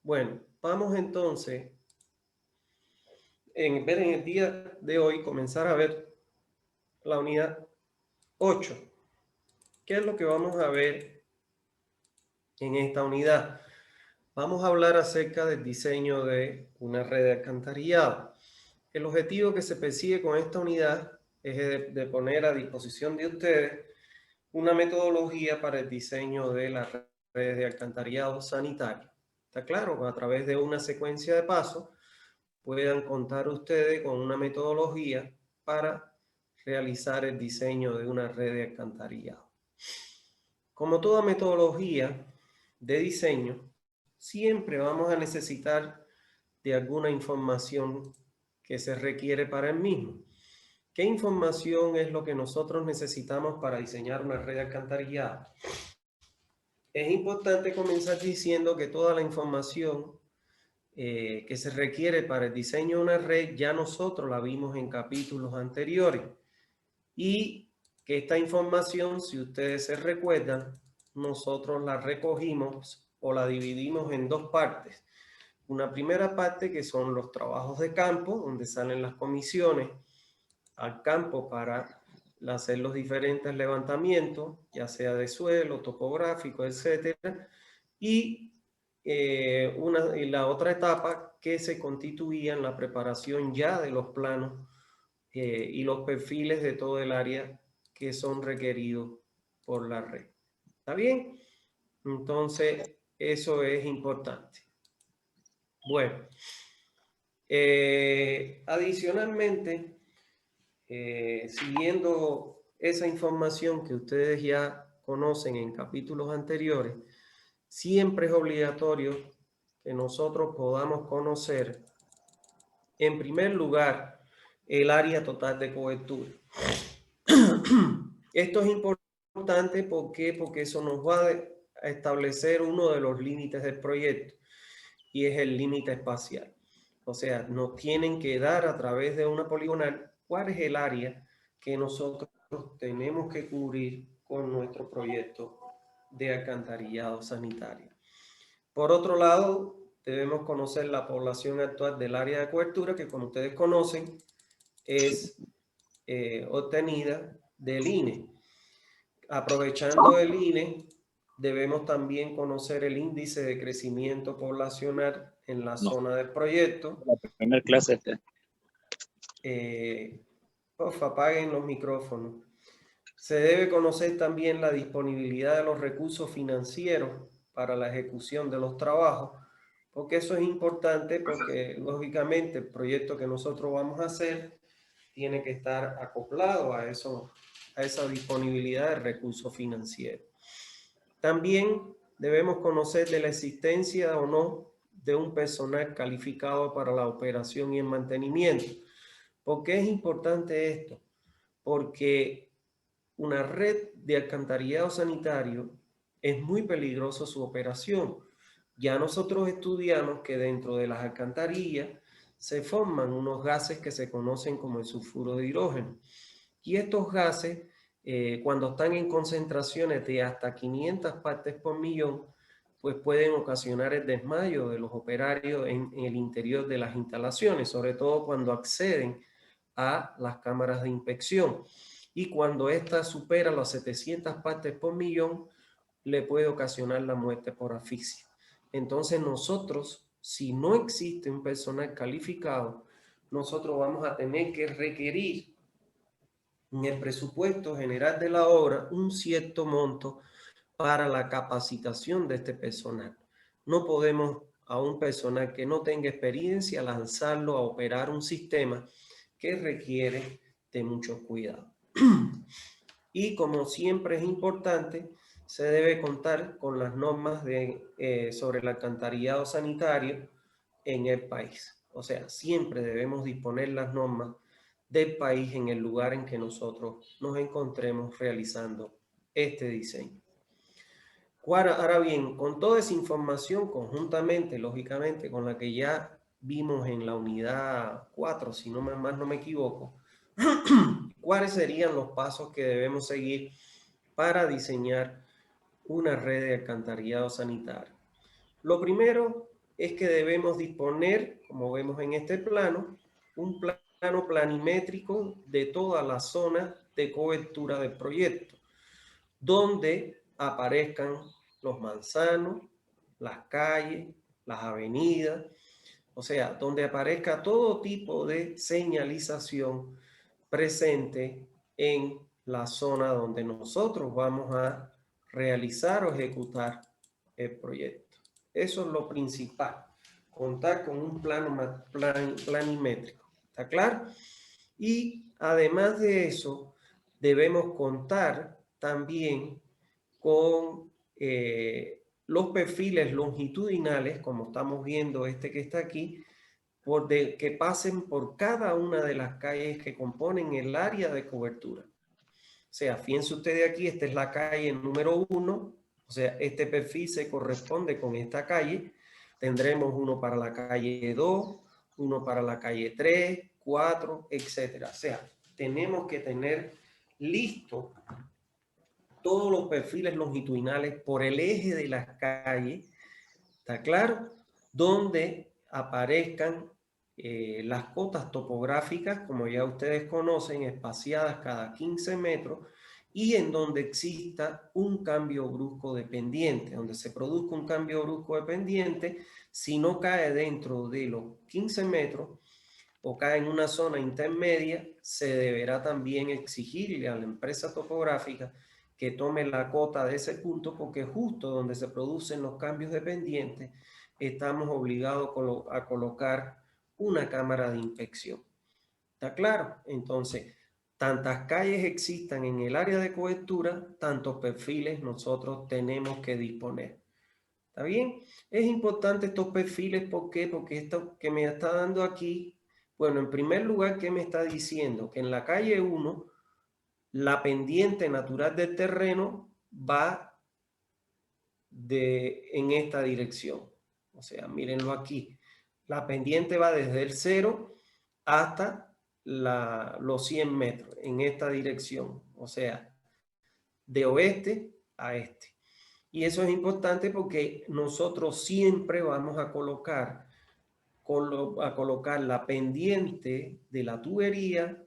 Bueno, vamos entonces en el día de hoy comenzar a ver la unidad 8. ¿Qué es lo que vamos a ver en esta unidad? Vamos a hablar acerca del diseño de una red de alcantarillado. El objetivo que se persigue con esta unidad es de poner a disposición de ustedes una metodología para el diseño de las redes de alcantarillado sanitario. ¿Está claro? A través de una secuencia de pasos puedan contar ustedes con una metodología para realizar el diseño de una red de alcantarillado. Como toda metodología de diseño, siempre vamos a necesitar de alguna información que se requiere para el mismo. ¿Qué información es lo que nosotros necesitamos para diseñar una red de alcantarillado? Es importante comenzar diciendo que toda la información que se requiere para el diseño de una red ya nosotros la vimos en capítulos anteriores y que esta información, si ustedes se recuerdan, nosotros la recogimos o la dividimos en dos partes. Una primera parte que son los trabajos de campo, donde salen las comisiones al campo para hacer los diferentes levantamientos, ya sea de suelo, topográfico, etcétera, y la otra etapa que se constituía en la preparación ya de los planos y los perfiles de todo el área que son requeridos por la red. ¿Está bien? Entonces, eso es importante. Bueno, adicionalmente, siguiendo esa información que ustedes ya conocen en capítulos anteriores, siempre es obligatorio que nosotros podamos conocer, en primer lugar, el área total de cobertura. Esto es importante porque eso nos va a establecer uno de los límites del proyecto y es el límite espacial. O sea, nos tienen que dar a través de una poligonal cuál es el área que nosotros tenemos que cubrir con nuestro proyecto de alcantarillado sanitario. Por otro lado, debemos conocer la población actual del área de cobertura, que como ustedes conocen, es obtenida del INE. Aprovechando el INE, debemos también conocer el índice de crecimiento poblacional en la zona del proyecto. La primera clase. Porfa, apaguen los micrófonos. Se debe conocer también la disponibilidad de los recursos financieros para la ejecución de los trabajos, porque eso es importante porque lógicamente el proyecto que nosotros vamos a hacer tiene que estar acoplado a esa disponibilidad de recursos financieros. También debemos conocer de la existencia o no de un personal calificado para la operación y el mantenimiento. ¿Por qué es importante esto? Porque una red de alcantarillado sanitario es muy peligroso su operación. Ya nosotros estudiamos que dentro de las alcantarillas se forman unos gases que se conocen como el sulfuro de hidrógeno. Y estos gases, cuando están en concentraciones de hasta 500 partes por millón, pues pueden ocasionar el desmayo de los operarios en el interior de las instalaciones, sobre todo cuando acceden a las cámaras de inspección. Y cuando ésta supera las 700 partes por millón, le puede ocasionar la muerte por asfixia. Entonces nosotros, si no existe un personal calificado, nosotros vamos a tener que requerir en el presupuesto general de la obra un cierto monto para la capacitación de este personal. No podemos a un personal que no tenga experiencia lanzarlo a operar un sistema que requiere de mucho cuidado. Y como siempre es importante, se debe contar con las normas sobre el alcantarillado sanitario en el país. O sea, siempre debemos disponer las normas del país en el lugar en que nosotros nos encontremos realizando este diseño. Ahora bien, con toda esa información conjuntamente, lógicamente, con la que ya vimos en la unidad 4, si no más no me equivoco, ¿cuáles serían los pasos que debemos seguir para diseñar una red de alcantarillado sanitario? Lo primero es que debemos disponer, como vemos en este plano, un plano planimétrico de toda la zona de cobertura del proyecto, donde aparezcan los manzanos, las calles, las avenidas, o sea, donde aparezca todo tipo de señalización presente en la zona donde nosotros vamos a realizar o ejecutar el proyecto. Eso es lo principal, contar con un plano planimétrico. ¿Está claro? Y además de eso, debemos contar también con los perfiles longitudinales, como estamos viendo este que está aquí, que pasen por cada una de las calles que componen el área de cobertura. O sea, fíjense ustedes aquí, esta es la calle número 1, o sea, este perfil se corresponde con esta calle. Tendremos uno para la calle 2, uno para la calle 3, 4, etcétera. O sea, tenemos que tener listo todos los perfiles longitudinales por el eje de las calles, ¿está claro? Donde aparezcan las cotas topográficas, como ya ustedes conocen, espaciadas cada 15 metros, y en donde exista un cambio brusco de pendiente, donde se produzca un cambio brusco de pendiente, si no cae dentro de los 15 metros o cae en una zona intermedia, se deberá también exigirle a la empresa topográfica que tome la cota de ese punto, porque justo donde se producen los cambios de pendiente, estamos obligados a colocar una cámara de inspección. ¿Está claro? Entonces, tantas calles existan en el área de cobertura, tantos perfiles nosotros tenemos que disponer. ¿Está bien? Es importante estos perfiles, ¿por qué? Porque esto que me está dando aquí, bueno, en primer lugar, ¿qué me está diciendo? Que en la calle 1, la pendiente natural del terreno va en esta dirección. O sea, mírenlo aquí. La pendiente va desde el 0 hasta los 100 metros en esta dirección. O sea, de oeste a este. Y eso es importante porque nosotros siempre vamos a colocar la pendiente de la tubería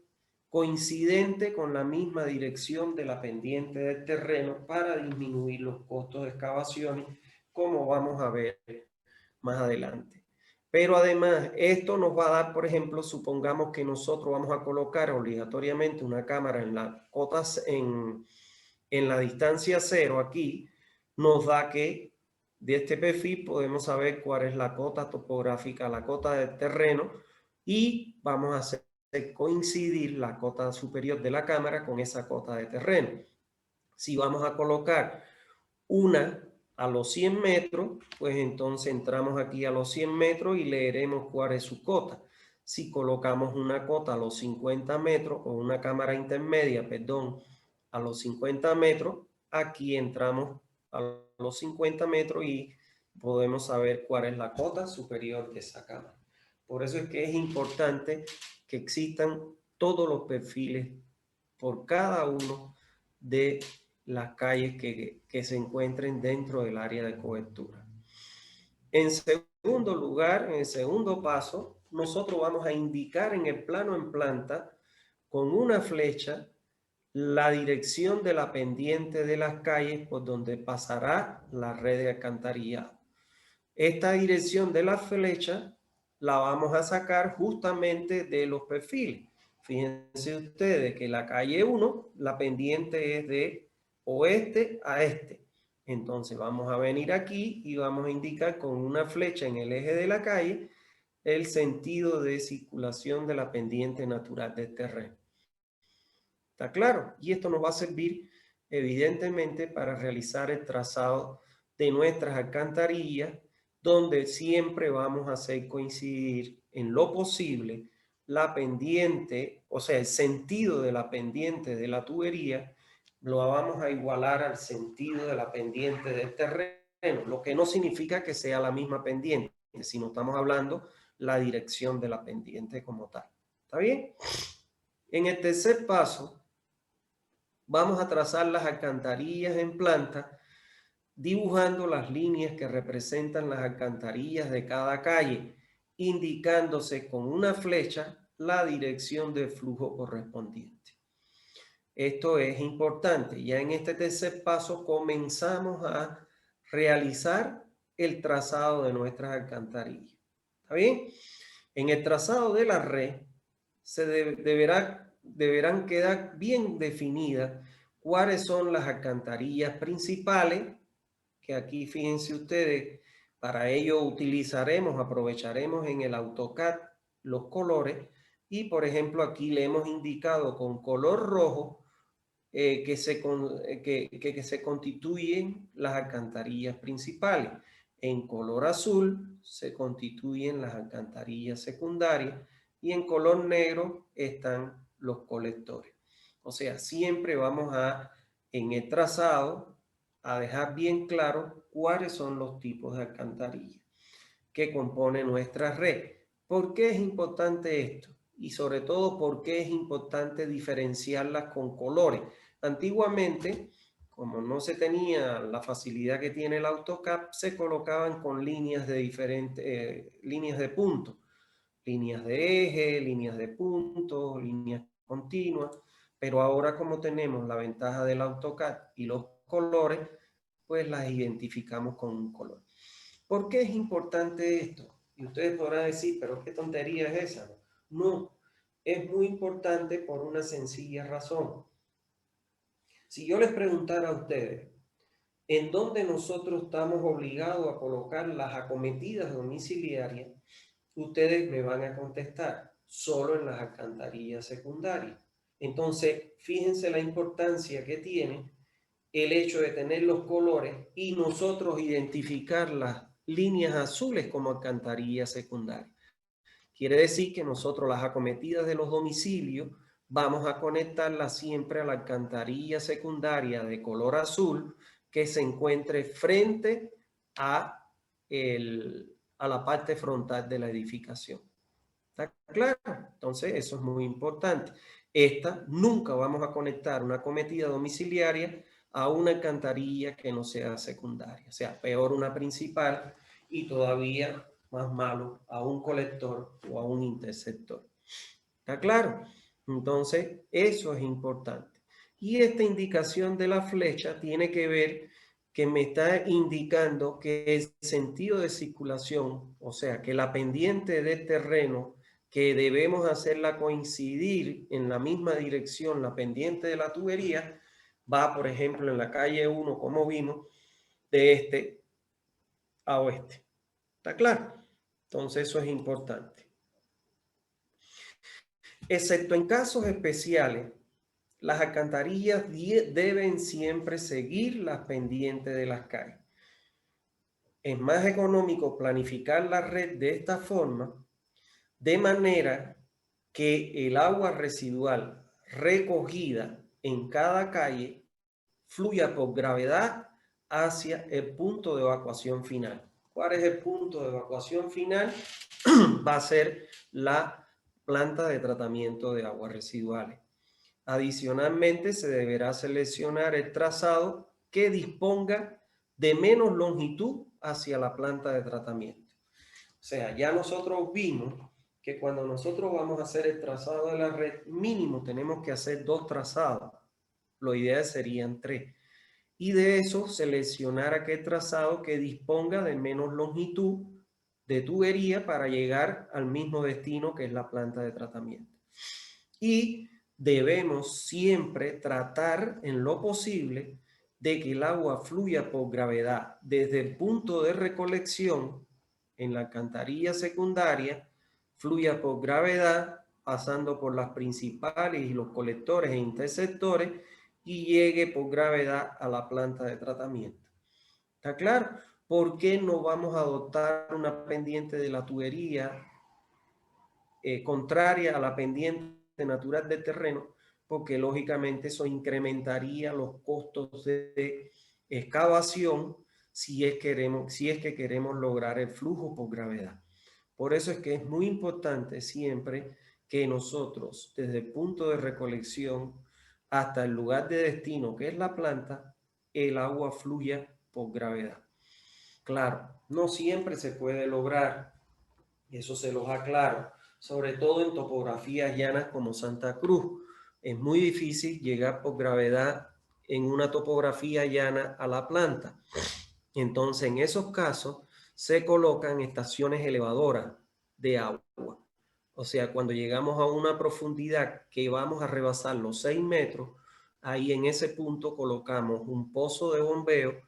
coincidente con la misma dirección de la pendiente del terreno para disminuir los costos de excavaciones, como vamos a ver más adelante. Pero además, esto nos va a dar, por ejemplo, supongamos que nosotros vamos a colocar obligatoriamente una cámara en la cotas en la distancia 0 aquí, nos da que de este perfil podemos saber cuál es la cota topográfica, la cota del terreno, y vamos a hacer coincidir la cota superior de la cámara con esa cota de terreno. Si vamos a colocar una a los 100 metros, pues entonces entramos aquí a los 100 metros y leeremos cuál es su cota. Si colocamos una cota a los 50 metros o una cámara intermedia, perdón, a los 50 metros, aquí entramos a los 50 metros y podemos saber cuál es la cota superior de esa cámara. Por eso es que es importante que existan todos los perfiles por cada uno de las calles que se encuentren dentro del área de cobertura. En segundo lugar, en el segundo paso, nosotros vamos a indicar en el plano en planta con una flecha la dirección de la pendiente de las calles por donde pasará la red de alcantarillado. Esta dirección de la flecha la vamos a sacar justamente de los perfiles. Fíjense ustedes que la calle 1, la pendiente es de oeste a este. Entonces vamos a venir aquí y vamos a indicar con una flecha en el eje de la calle el sentido de circulación de la pendiente natural del terreno. ¿Está claro? Y esto nos va a servir evidentemente para realizar el trazado de nuestras alcantarillas, donde siempre vamos a hacer coincidir en lo posible la pendiente, o sea, el sentido de la pendiente de la tubería, lo vamos a igualar al sentido de la pendiente del terreno, lo que no significa que sea la misma pendiente, sino estamos hablando la dirección de la pendiente como tal. ¿Está bien? En el tercer paso, vamos a trazar las alcantarillas en planta dibujando las líneas que representan las alcantarillas de cada calle, indicándose con una flecha la dirección del flujo correspondiente. Esto es importante. Ya en este tercer paso comenzamos a realizar el trazado de nuestras alcantarillas. ¿Está bien? En el trazado de la red deberán quedar bien definidas cuáles son las alcantarillas principales, que aquí fíjense ustedes, para ello aprovecharemos en el AutoCAD los colores y por ejemplo aquí le hemos indicado con color rojo que se constituyen las alcantarillas principales. En color azul se constituyen las alcantarillas secundarias y en color negro están los colectores. O sea, siempre vamos en el trazado, a dejar bien claro cuáles son los tipos de alcantarillas que compone nuestra red. ¿Por qué es importante esto? Y sobre todo, ¿por qué es importante diferenciarlas con colores? Antiguamente, como no se tenía la facilidad que tiene el AutoCAD, se colocaban con líneas de diferentes, líneas de puntos, líneas de eje, líneas de puntos, líneas continuas, pero ahora como tenemos la ventaja del AutoCAD y los colores, pues las identificamos con un color. ¿Por qué es importante esto? Y ustedes podrán decir, pero ¿qué tontería es esa? No, es muy importante por una sencilla razón. Si yo les preguntara a ustedes, ¿en dónde nosotros estamos obligados a colocar las acometidas domiciliarias? Ustedes me van a contestar, solo en las alcantarillas secundarias. Entonces, fíjense la importancia que tiene el hecho de tener los colores y nosotros identificar las líneas azules como alcantarillas secundarias. Quiere decir que nosotros las acometidas de los domicilios vamos a conectarlas siempre a la alcantarilla secundaria de color azul que se encuentre frente a la parte frontal de la edificación. ¿Está claro? Entonces, eso es muy importante. Nunca vamos a conectar una acometida domiciliaria a una alcantarilla que no sea secundaria. O sea, peor una principal y todavía más malo a un colector o a un interceptor. ¿Está claro? Entonces, eso es importante. Y esta indicación de la flecha tiene que ver que me está indicando que el sentido de circulación, o sea, que la pendiente del terreno, que debemos hacerla coincidir en la misma dirección, la pendiente de la tubería, va, por ejemplo, en la calle 1, como vimos, de este a oeste. ¿Está claro? Entonces, eso es importante. Excepto en casos especiales, las alcantarillas deben siempre seguir las pendientes de las calles. Es más económico planificar la red de esta forma, de manera que el agua residual recogida en cada calle fluya por gravedad hacia el punto de evacuación final. ¿Cuál es el punto de evacuación final? Va a ser la planta de tratamiento de aguas residuales. Adicionalmente, se deberá seleccionar el trazado que disponga de menos longitud hacia la planta de tratamiento. O sea, ya nosotros vimos que cuando nosotros vamos a hacer el trazado de la red, mínimo tenemos que hacer 2 trazados. Lo ideal serían 3. Y de eso seleccionar aquel trazado que disponga de menos longitud de tubería para llegar al mismo destino que es la planta de tratamiento. Y debemos siempre tratar en lo posible de que el agua fluya por gravedad desde el punto de recolección en la alcantarilla secundaria, fluya por gravedad pasando por las principales y los colectores e interceptores y llegue por gravedad a la planta de tratamiento. ¿Está claro? ¿Por qué no vamos a adoptar una pendiente de la tubería contraria a la pendiente natural del terreno? Porque lógicamente eso incrementaría los costos de excavación si es que queremos lograr el flujo por gravedad. Por eso es que es muy importante siempre que nosotros, desde el punto de recolección hasta el lugar de destino, que es la planta, el agua fluya por gravedad. Claro, no siempre se puede lograr, eso se los aclaro, sobre todo en topografías llanas como Santa Cruz. Es muy difícil llegar por gravedad en una topografía llana a la planta. Entonces, en esos casos, se colocan estaciones elevadoras de agua. O sea, cuando llegamos a una profundidad que vamos a rebasar los 6 metros, ahí en ese punto colocamos un pozo de bombeo,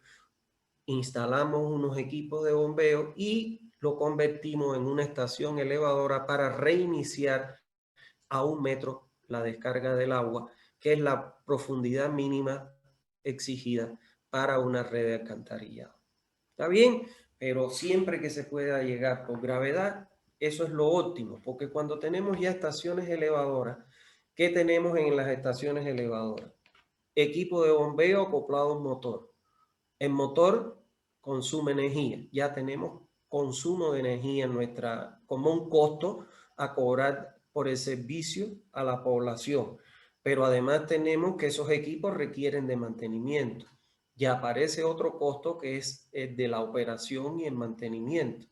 instalamos unos equipos de bombeo y lo convertimos en una estación elevadora para reiniciar a 1 metro la descarga del agua, que es la profundidad mínima exigida para una red de alcantarillado. ¿Está bien? Pero siempre que se pueda llegar por gravedad, eso es lo óptimo, porque cuando tenemos ya estaciones elevadoras, ¿qué tenemos en las estaciones elevadoras? Equipo de bombeo acoplado a un motor. El motor consume energía. Ya tenemos consumo de energía en como un costo a cobrar por el servicio a la población. Pero además tenemos que esos equipos requieren de mantenimiento. Ya aparece otro costo que es el de la operación y el mantenimiento.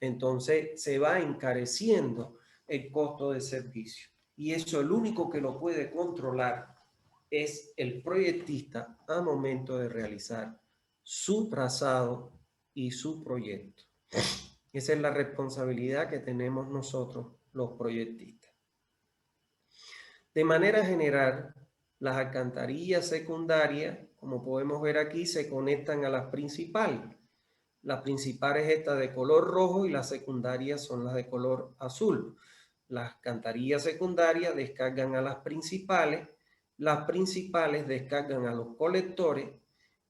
Entonces se va encareciendo el costo de servicio. Y eso el único que lo puede controlar es el proyectista al momento de realizar su trazado y su proyecto. Esa es la responsabilidad que tenemos nosotros, los proyectistas. De manera general, las alcantarillas secundarias, como podemos ver aquí, se conectan a las principales. La principal es esta de color rojo y las secundarias son las de color azul. Las alcantarillas secundarias descargan a las principales descargan a los colectores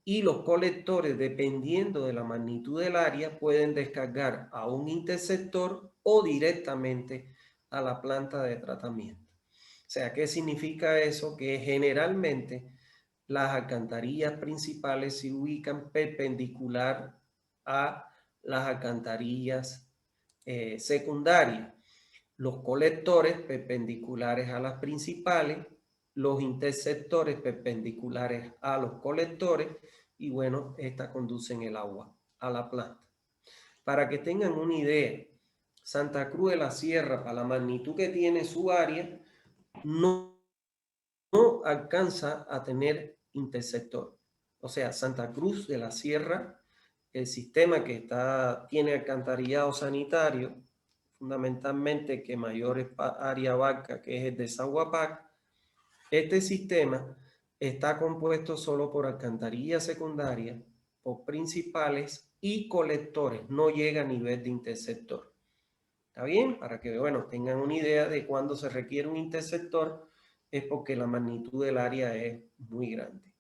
y los colectores, dependiendo de la magnitud del área, pueden descargar a un interceptor o directamente a la planta de tratamiento. O sea, ¿qué significa eso? Que generalmente las alcantarillas principales se ubican perpendicular a las alcantarillas secundarias. Los colectores perpendiculares a las principales, los interceptores perpendiculares a los colectores y bueno, estas conducen el agua a la planta. Para que tengan una idea, Santa Cruz de la Sierra, para la magnitud que tiene su área, no alcanza a tener interceptor. O sea, Santa Cruz de la Sierra, el sistema que tiene alcantarillado sanitario, fundamentalmente que mayor área abarca, que es el de Zaguapac, este sistema está compuesto solo por alcantarillas secundarias, por principales y colectores, no llega a nivel de interceptor. ¿Está bien? Para que, bueno, tengan una idea de cuando se requiere un interceptor, es porque la magnitud del área es muy grande.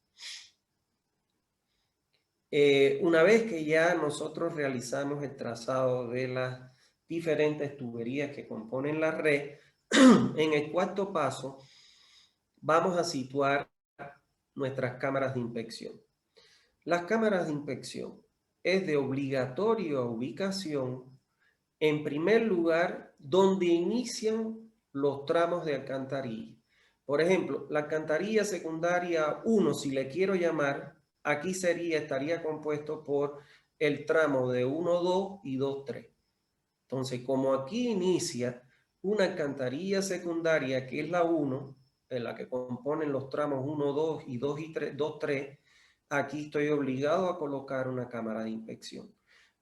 Una vez que ya nosotros realizamos el trazado de las diferentes tuberías que componen la red, en el cuarto paso vamos a situar nuestras cámaras de inspección. Las cámaras de inspección es de obligatoria ubicación, en primer lugar, donde inician los tramos de alcantarilla. Por ejemplo, la alcantarilla secundaria 1, si le quiero llamar, aquí estaría compuesto por el tramo de 1-2 y 2-3. Entonces, como aquí inicia una alcantarilla secundaria que es la 1, en la que componen los tramos 1-2 y 2-3, aquí estoy obligado a colocar una cámara de inspección.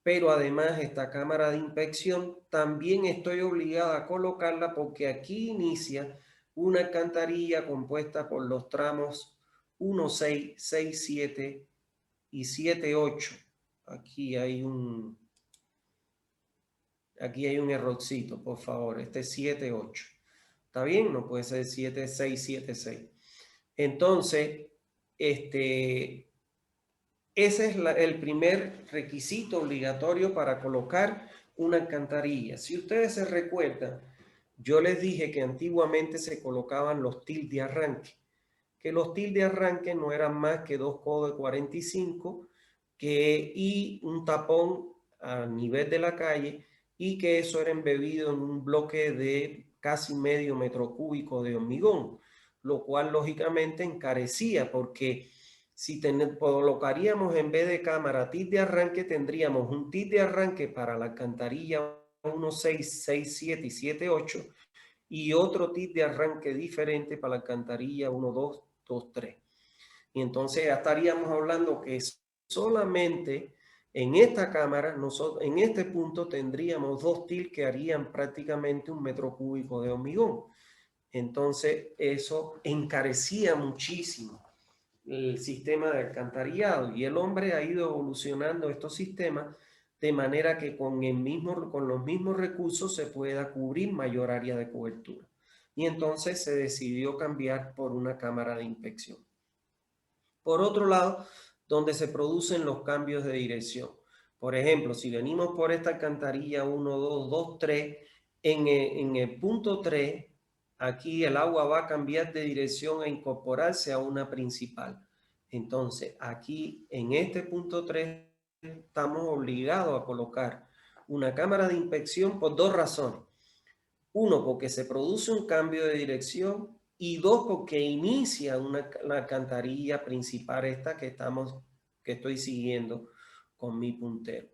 Pero además esta cámara de inspección también estoy obligado a colocarla porque aquí inicia una alcantarilla compuesta por los tramos 1-6, 6-7 y 7-8. Aquí hay un errorcito, por favor. Este es 7-8. ¿Está bien? No puede ser 7-6, 7-6. Entonces, ese es el primer requisito obligatorio para colocar una alcantarilla. Si ustedes se recuerdan, yo les dije que antiguamente se colocaban los tildes de arranque, que los tildes de arranque no eran más que 2 codos de 45 y un tapón a nivel de la calle, y que eso era embebido en un bloque de casi medio metro cúbico de hormigón, lo cual lógicamente encarecía porque Si colocaríamos en vez de cámara tit de arranque, tendríamos un tit de arranque para la alcantarilla 1.6, 6.7 y 7.8 y otro tit de arranque diferente para la alcantarilla 1.2, 2.3. Y entonces ya estaríamos hablando que solamente en esta cámara, nosotros en este punto tendríamos 2 TIL que harían prácticamente 1 metro cúbico de hormigón. Entonces eso encarecía muchísimo el sistema de alcantarillado y el hombre ha ido evolucionando estos sistemas de manera que con los mismos recursos se pueda cubrir mayor área de cobertura. Y entonces se decidió cambiar por una cámara de inspección. Por otro lado, donde se producen los cambios de dirección. Por ejemplo, si venimos por esta alcantarilla 1, 2, 2, 3, en el punto 3, aquí el agua va a cambiar de dirección e incorporarse a una principal. Entonces, aquí en este punto 3 estamos obligados a colocar una cámara de inspección por 2 razones. Uno, porque se produce un cambio de dirección y 2, porque inicia la alcantarilla principal esta que estoy siguiendo con mi puntero.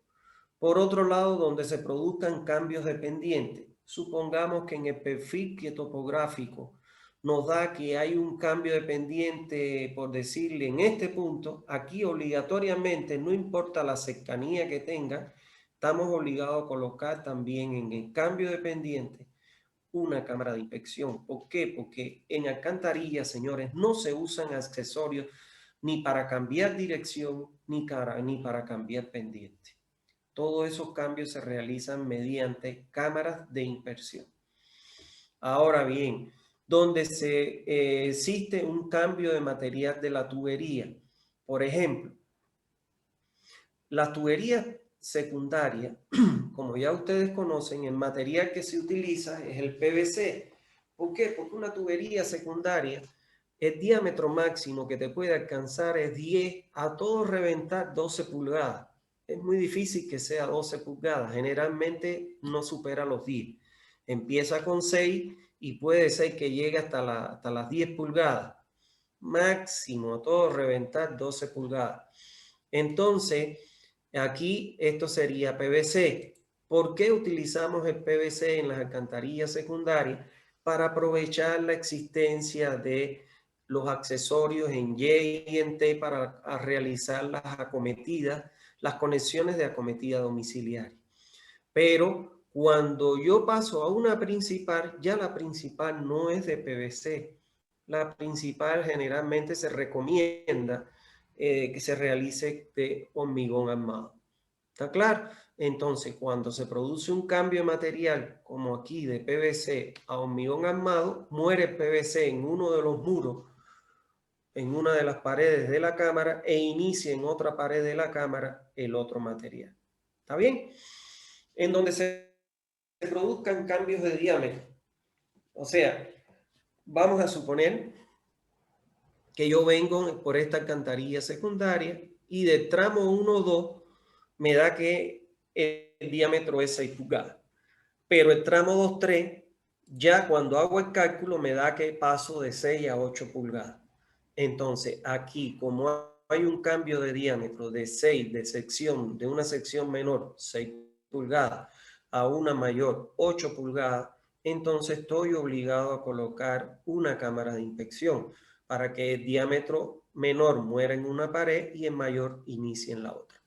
Por otro lado, donde se produzcan cambios de pendiente, supongamos que en el perfil topográfico nos da que hay un cambio de pendiente, por decirle, en este punto, aquí obligatoriamente, no importa la cercanía que tenga, estamos obligados a colocar también en el cambio de pendiente una cámara de inspección. ¿Por qué? Porque en alcantarillas, señores, no se usan accesorios ni para cambiar dirección ni para cambiar pendiente. Todos esos cambios se realizan mediante cámaras de inspección. Ahora bien, donde existe un cambio de material de la tubería, por ejemplo, las tuberías secundarias, como ya ustedes conocen, el material que se utiliza es el PVC. ¿Por qué? Porque una tubería secundaria, el diámetro máximo que te puede alcanzar es 10, a todo reventar 12 pulgadas. Es muy difícil que sea 12 pulgadas, generalmente no supera los 10. Empieza con 6 y puede ser que llegue hasta las 10 pulgadas. Máximo, a todo reventar 12 pulgadas. Entonces, aquí esto sería PVC. ¿Por qué utilizamos el PVC en las alcantarillas secundarias? Para aprovechar la existencia de los accesorios en Y y en T para realizar las acometidas, las conexiones de acometida domiciliaria. Pero cuando yo paso a una principal, ya la principal no es de PVC. La principal generalmente se recomienda que se realice de hormigón armado. ¿Está claro? Entonces, cuando se produce un cambio de material, como aquí de PVC a hormigón armado, muere el PVC en uno de los muros, en una de las paredes de la cámara e inicia en otra pared de la cámara el otro material. ¿Está bien? En donde se produzcan cambios de diámetro. O sea, vamos a suponer que yo vengo por esta alcantarilla secundaria y del tramo 1 2 me da que el diámetro es 6 pulgadas. Pero el tramo 2 3, ya cuando hago el cálculo, me da que paso de 6 a 8 pulgadas. Entonces, aquí, como hay un cambio de diámetro de 6 de una sección menor, 6 pulgadas, a una mayor, 8 pulgadas, entonces estoy obligado a colocar una cámara de inspección para que el diámetro menor muera en una pared y el mayor inicie en la otra.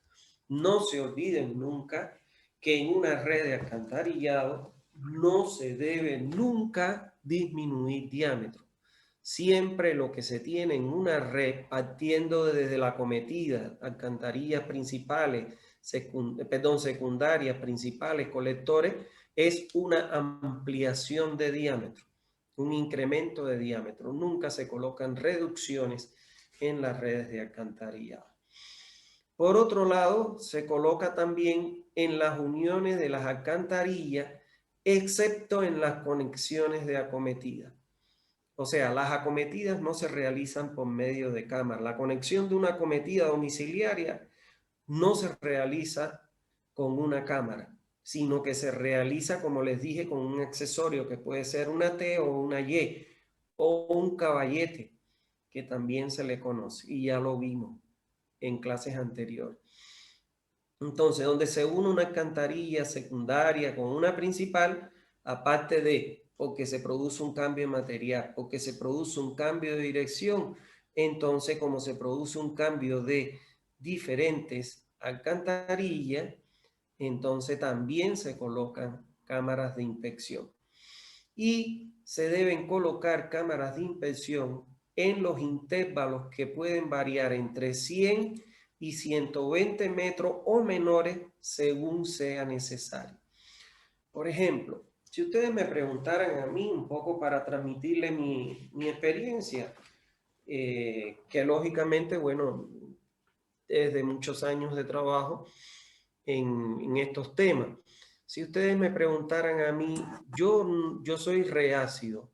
No se olviden nunca que en una red de alcantarillado no se debe nunca disminuir diámetro. Siempre lo que se tiene en una red, partiendo desde la acometida, alcantarillas principales, secundarias, principales, colectores, es una ampliación de diámetro, un incremento de diámetro. Nunca se colocan reducciones en las redes de alcantarillado. Por otro lado, se coloca también en las uniones de las alcantarillas, excepto en las conexiones de acometida. O sea, las acometidas no se realizan por medio de cámara. La conexión de una acometida domiciliaria no se realiza con una cámara, sino que se realiza, como les dije, con un accesorio que puede ser una T o una Y o un caballete. que también se le conoce, y ya lo vimos en clases anteriores. Entonces, donde se une una alcantarilla secundaria con una principal, aparte de porque se produce un cambio de material, porque se produce un cambio de dirección, entonces como se produce un cambio de diferentes alcantarillas, entonces también se colocan cámaras de inspección. Y se deben colocar cámaras de inspección en los intervalos que pueden variar entre 100 y 120 metros o menores según sea necesario. Por ejemplo, si ustedes me preguntaran a mí un poco para transmitirle mi experiencia, que lógicamente, bueno, desde muchos años de trabajo en estos temas. Si ustedes me preguntaran a mí, yo soy reácido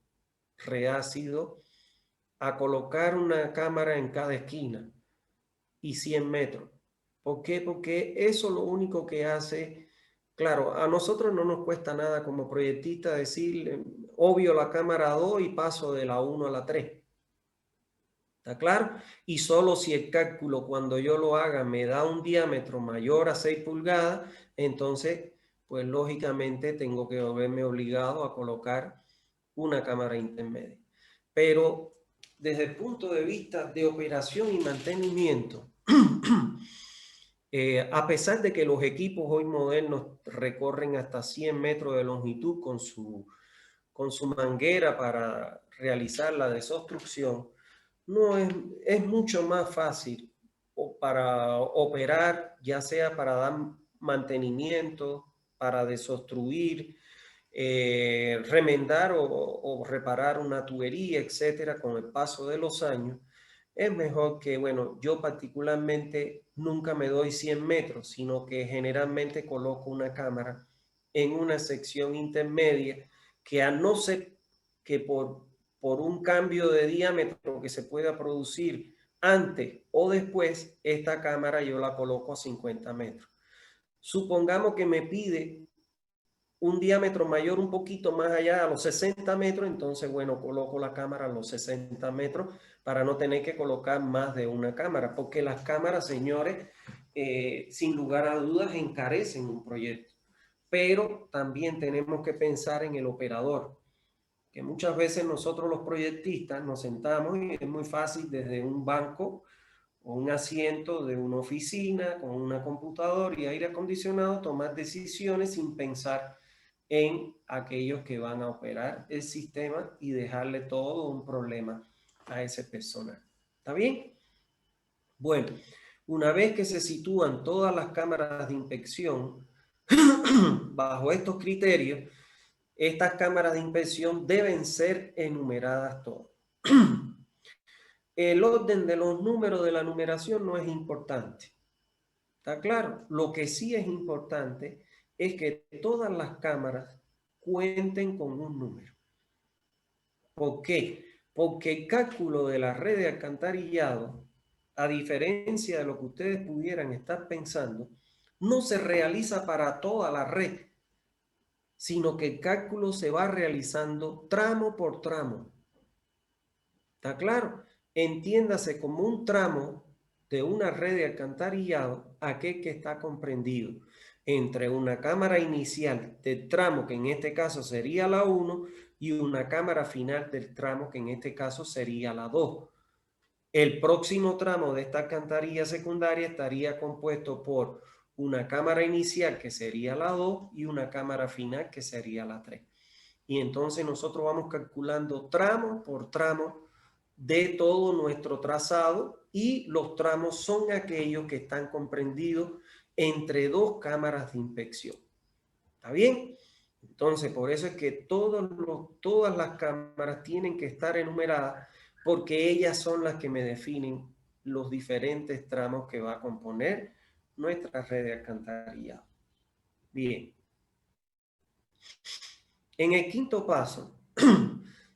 a colocar una cámara en cada esquina y 100 metros. ¿Por qué? Porque eso lo único que hace, claro, a nosotros no nos cuesta nada como proyectista decir, obvio la cámara 2 y paso de la 1 a la 3. ¿Está claro? Y solo si el cálculo cuando yo lo haga me da un diámetro mayor a 6 pulgadas, entonces, pues lógicamente tengo que verme obligado a colocar una cámara intermedia. Pero desde el punto de vista de operación y mantenimiento, a pesar de que los equipos hoy modernos recorren hasta 100 metros de longitud con su manguera para realizar la desobstrucción, no es mucho más fácil para operar, ya sea para dar mantenimiento, para desobstruir, remendar o reparar una tubería, etcétera, con el paso de los años. Es mejor que, bueno, yo particularmente nunca me doy 100 metros, sino que generalmente coloco una cámara en una sección intermedia que a no ser que por un cambio de diámetro que se pueda producir antes o después, esta cámara yo la coloco a 50 metros. Supongamos que me pide un diámetro mayor un poquito más allá, a los 60 metros, entonces, bueno, coloco la cámara a los 60 metros para no tener que colocar más de una cámara, porque las cámaras, señores, sin lugar a dudas, encarecen un proyecto. Pero también tenemos que pensar en el operador, que muchas veces nosotros los proyectistas nos sentamos y es muy fácil desde un banco o un asiento de una oficina con una computadora y aire acondicionado tomar decisiones sin pensar en aquellos que van a operar el sistema y dejarle todo un problema a ese personal. ¿Está bien? Bueno, una vez que se sitúan todas las cámaras de inspección bajo estos criterios, estas cámaras de inspección deben ser enumeradas todas. El orden de los números de la numeración no es importante. ¿Está claro? Lo que sí es importante es que todas las cámaras cuenten con un número. ¿Por qué? Porque el cálculo de la red de alcantarillado, a diferencia de lo que ustedes pudieran estar pensando, no se realiza para toda la red, sino que el cálculo se va realizando tramo por tramo. ¿Está claro? Entiéndase como un tramo de una red de alcantarillado, aquel que está comprendido entre una cámara inicial del tramo, que en este caso sería la 1, y una cámara final del tramo, que en este caso sería la 2. El próximo tramo de esta alcantarilla secundaria estaría compuesto por una cámara inicial, que sería la 2, y una cámara final, que sería la 3. Y entonces nosotros vamos calculando tramo por tramo de todo nuestro trazado, y los tramos son aquellos que están comprendidos entre dos cámaras de inspección. ¿Está bien? Entonces, por eso es que todas las cámaras tienen que estar enumeradas, porque ellas son las que me definen los diferentes tramos que va a componer nuestra red de alcantarillado. Bien. En el quinto paso,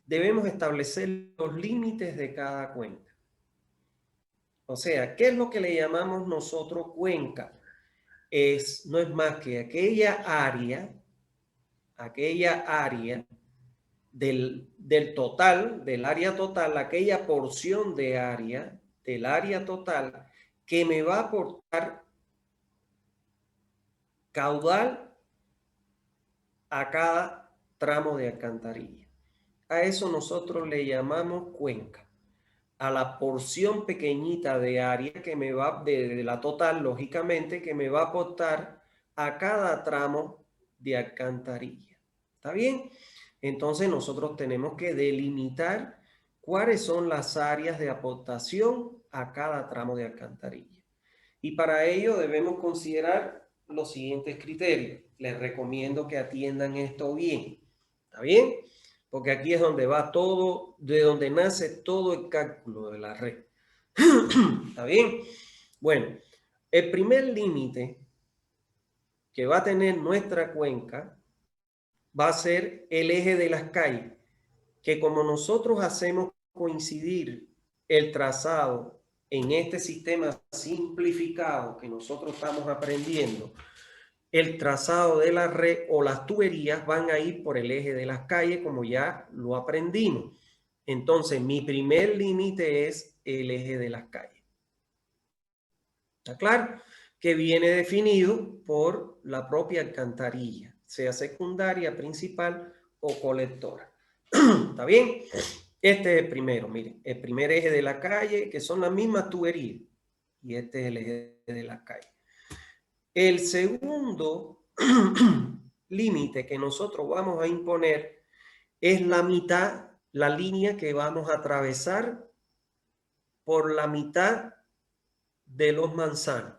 debemos establecer los límites de cada cuenca. O sea, ¿qué es lo que le llamamos nosotros cuenca? No es más que aquella área del total, del área total, aquella porción de área del área total que me va a aportar caudal a cada tramo de alcantarilla. A eso nosotros le llamamos cuenca. A la porción pequeñita de área que me va, de la total, lógicamente, que me va a aportar a cada tramo de alcantarilla. ¿Está bien? Entonces nosotros tenemos que delimitar cuáles son las áreas de aportación a cada tramo de alcantarilla. Y para ello debemos considerar los siguientes criterios. Les recomiendo que atiendan esto bien. ¿Está bien? Porque aquí es donde va todo, de donde nace todo el cálculo de la red. ¿Está bien? Bueno, el primer límite que va a tener nuestra cuenca va a ser el eje de las calles, que como nosotros hacemos coincidir el trazado en este sistema simplificado que nosotros estamos aprendiendo, el trazado de la red o las tuberías van a ir por el eje de las calles, como ya lo aprendimos. Entonces, mi primer límite es el eje de las calles. ¿Está claro? Que viene definido por la propia alcantarilla, sea secundaria, principal o colectora. ¿Está bien? Este es el primero, miren, el primer eje de la calle, que son las mismas tuberías. Y este es el eje de la calle. El segundo límite que nosotros vamos a imponer es la mitad, la línea que vamos a atravesar por la mitad de los manzanos.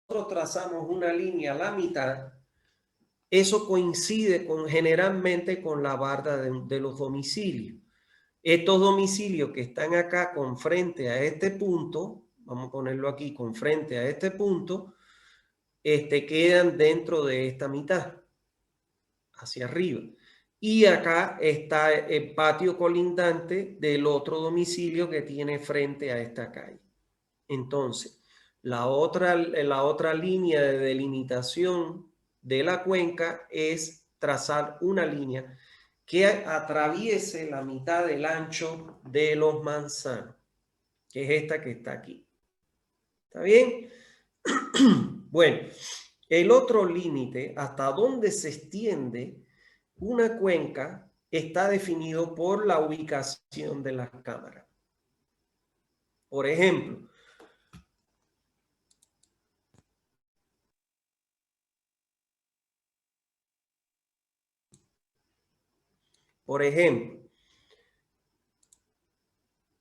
Nosotros trazamos una línea a la mitad. Eso coincide generalmente con la barda de los domicilios. Estos domicilios que están acá con frente a este punto, vamos a ponerlo aquí con frente a este punto, quedan dentro de esta mitad, hacia arriba. Y acá está el patio colindante del otro domicilio que tiene frente a esta calle. Entonces, la otra línea de delimitación de la cuenca es trazar una línea que atraviese la mitad del ancho de los manzanos, que es esta que está aquí. ¿Está bien? Bueno, el otro límite, hasta dónde se extiende una cuenca, está definido por la ubicación de las cámaras. Por ejemplo,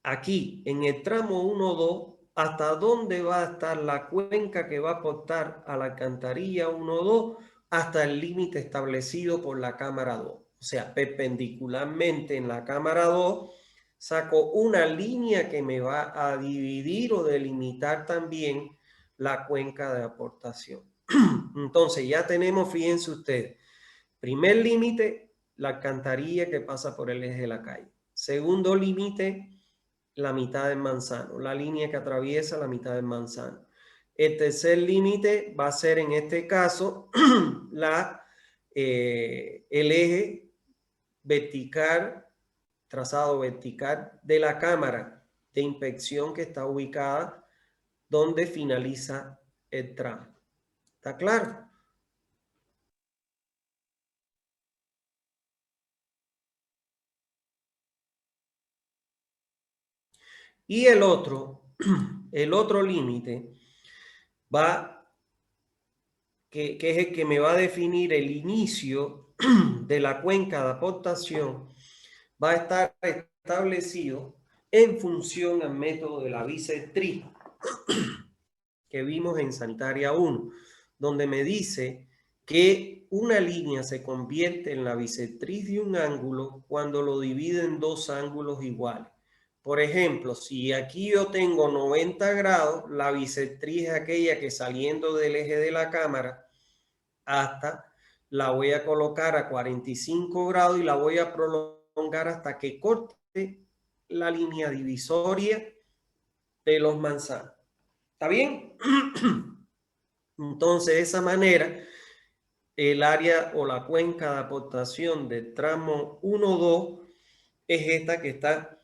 aquí en el tramo 1-2, hasta dónde va a estar la cuenca que va a aportar a la alcantarilla 1-2 hasta el límite establecido por la cámara 2. O sea, perpendicularmente en la cámara 2 saco una línea que me va a dividir o delimitar también la cuenca de aportación. Entonces ya tenemos, fíjense ustedes, primer límite, la alcantarilla que pasa por el eje de la calle. Segundo límite, la mitad del manzano, la línea que atraviesa la mitad del manzano. El tercer límite va a ser en este caso el eje vertical, trazado vertical de la cámara de inspección que está ubicada donde finaliza el tramo. ¿Está claro? Y el otro límite que es el que me va a definir el inicio de la cuenca de aportación, va a estar establecido en función al método de la bisectriz que vimos en Sanitaria 1, donde me dice que una línea se convierte en la bisectriz de un ángulo cuando lo divide en dos ángulos iguales. Por ejemplo, si aquí yo tengo 90 grados, la bisectriz es aquella que saliendo del eje de la cámara hasta la voy a colocar a 45 grados y la voy a prolongar hasta que corte la línea divisoria de los manzanos. ¿Está bien? Entonces, de esa manera, el área o la cuenca de aportación del tramo 1-2 es esta que está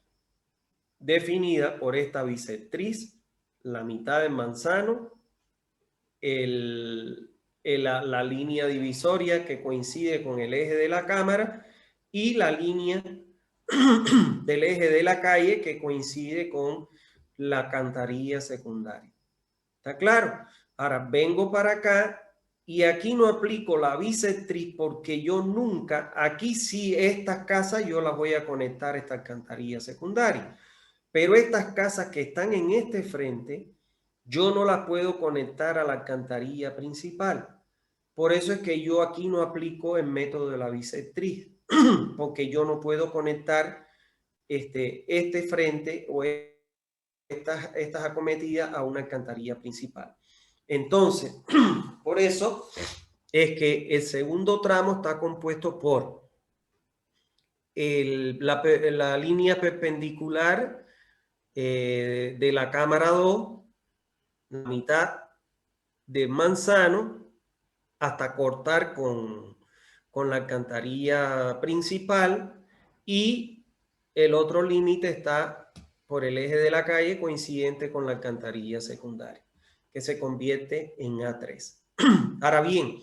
definida por esta bisectriz, la mitad del manzano, la línea divisoria que coincide con el eje de la cámara y la línea del eje de la calle que coincide con la alcantarilla secundaria. ¿Está claro? Ahora vengo para acá y aquí no aplico la bisectriz porque yo nunca, aquí sí estas casas yo las voy a conectar a esta alcantarilla secundaria. Pero estas casas que están en este frente, yo no las puedo conectar a la alcantarilla principal. Por eso es que yo aquí no aplico el método de la bisectriz, porque yo no puedo conectar este frente o estas acometidas a una alcantarilla principal. Entonces, por eso es que el segundo tramo está compuesto por la línea perpendicular de la cámara 2, la mitad de manzano, hasta cortar con la alcantarilla principal, y el otro límite está por el eje de la calle coincidente con la alcantarilla secundaria, que se convierte en A3. Ahora bien,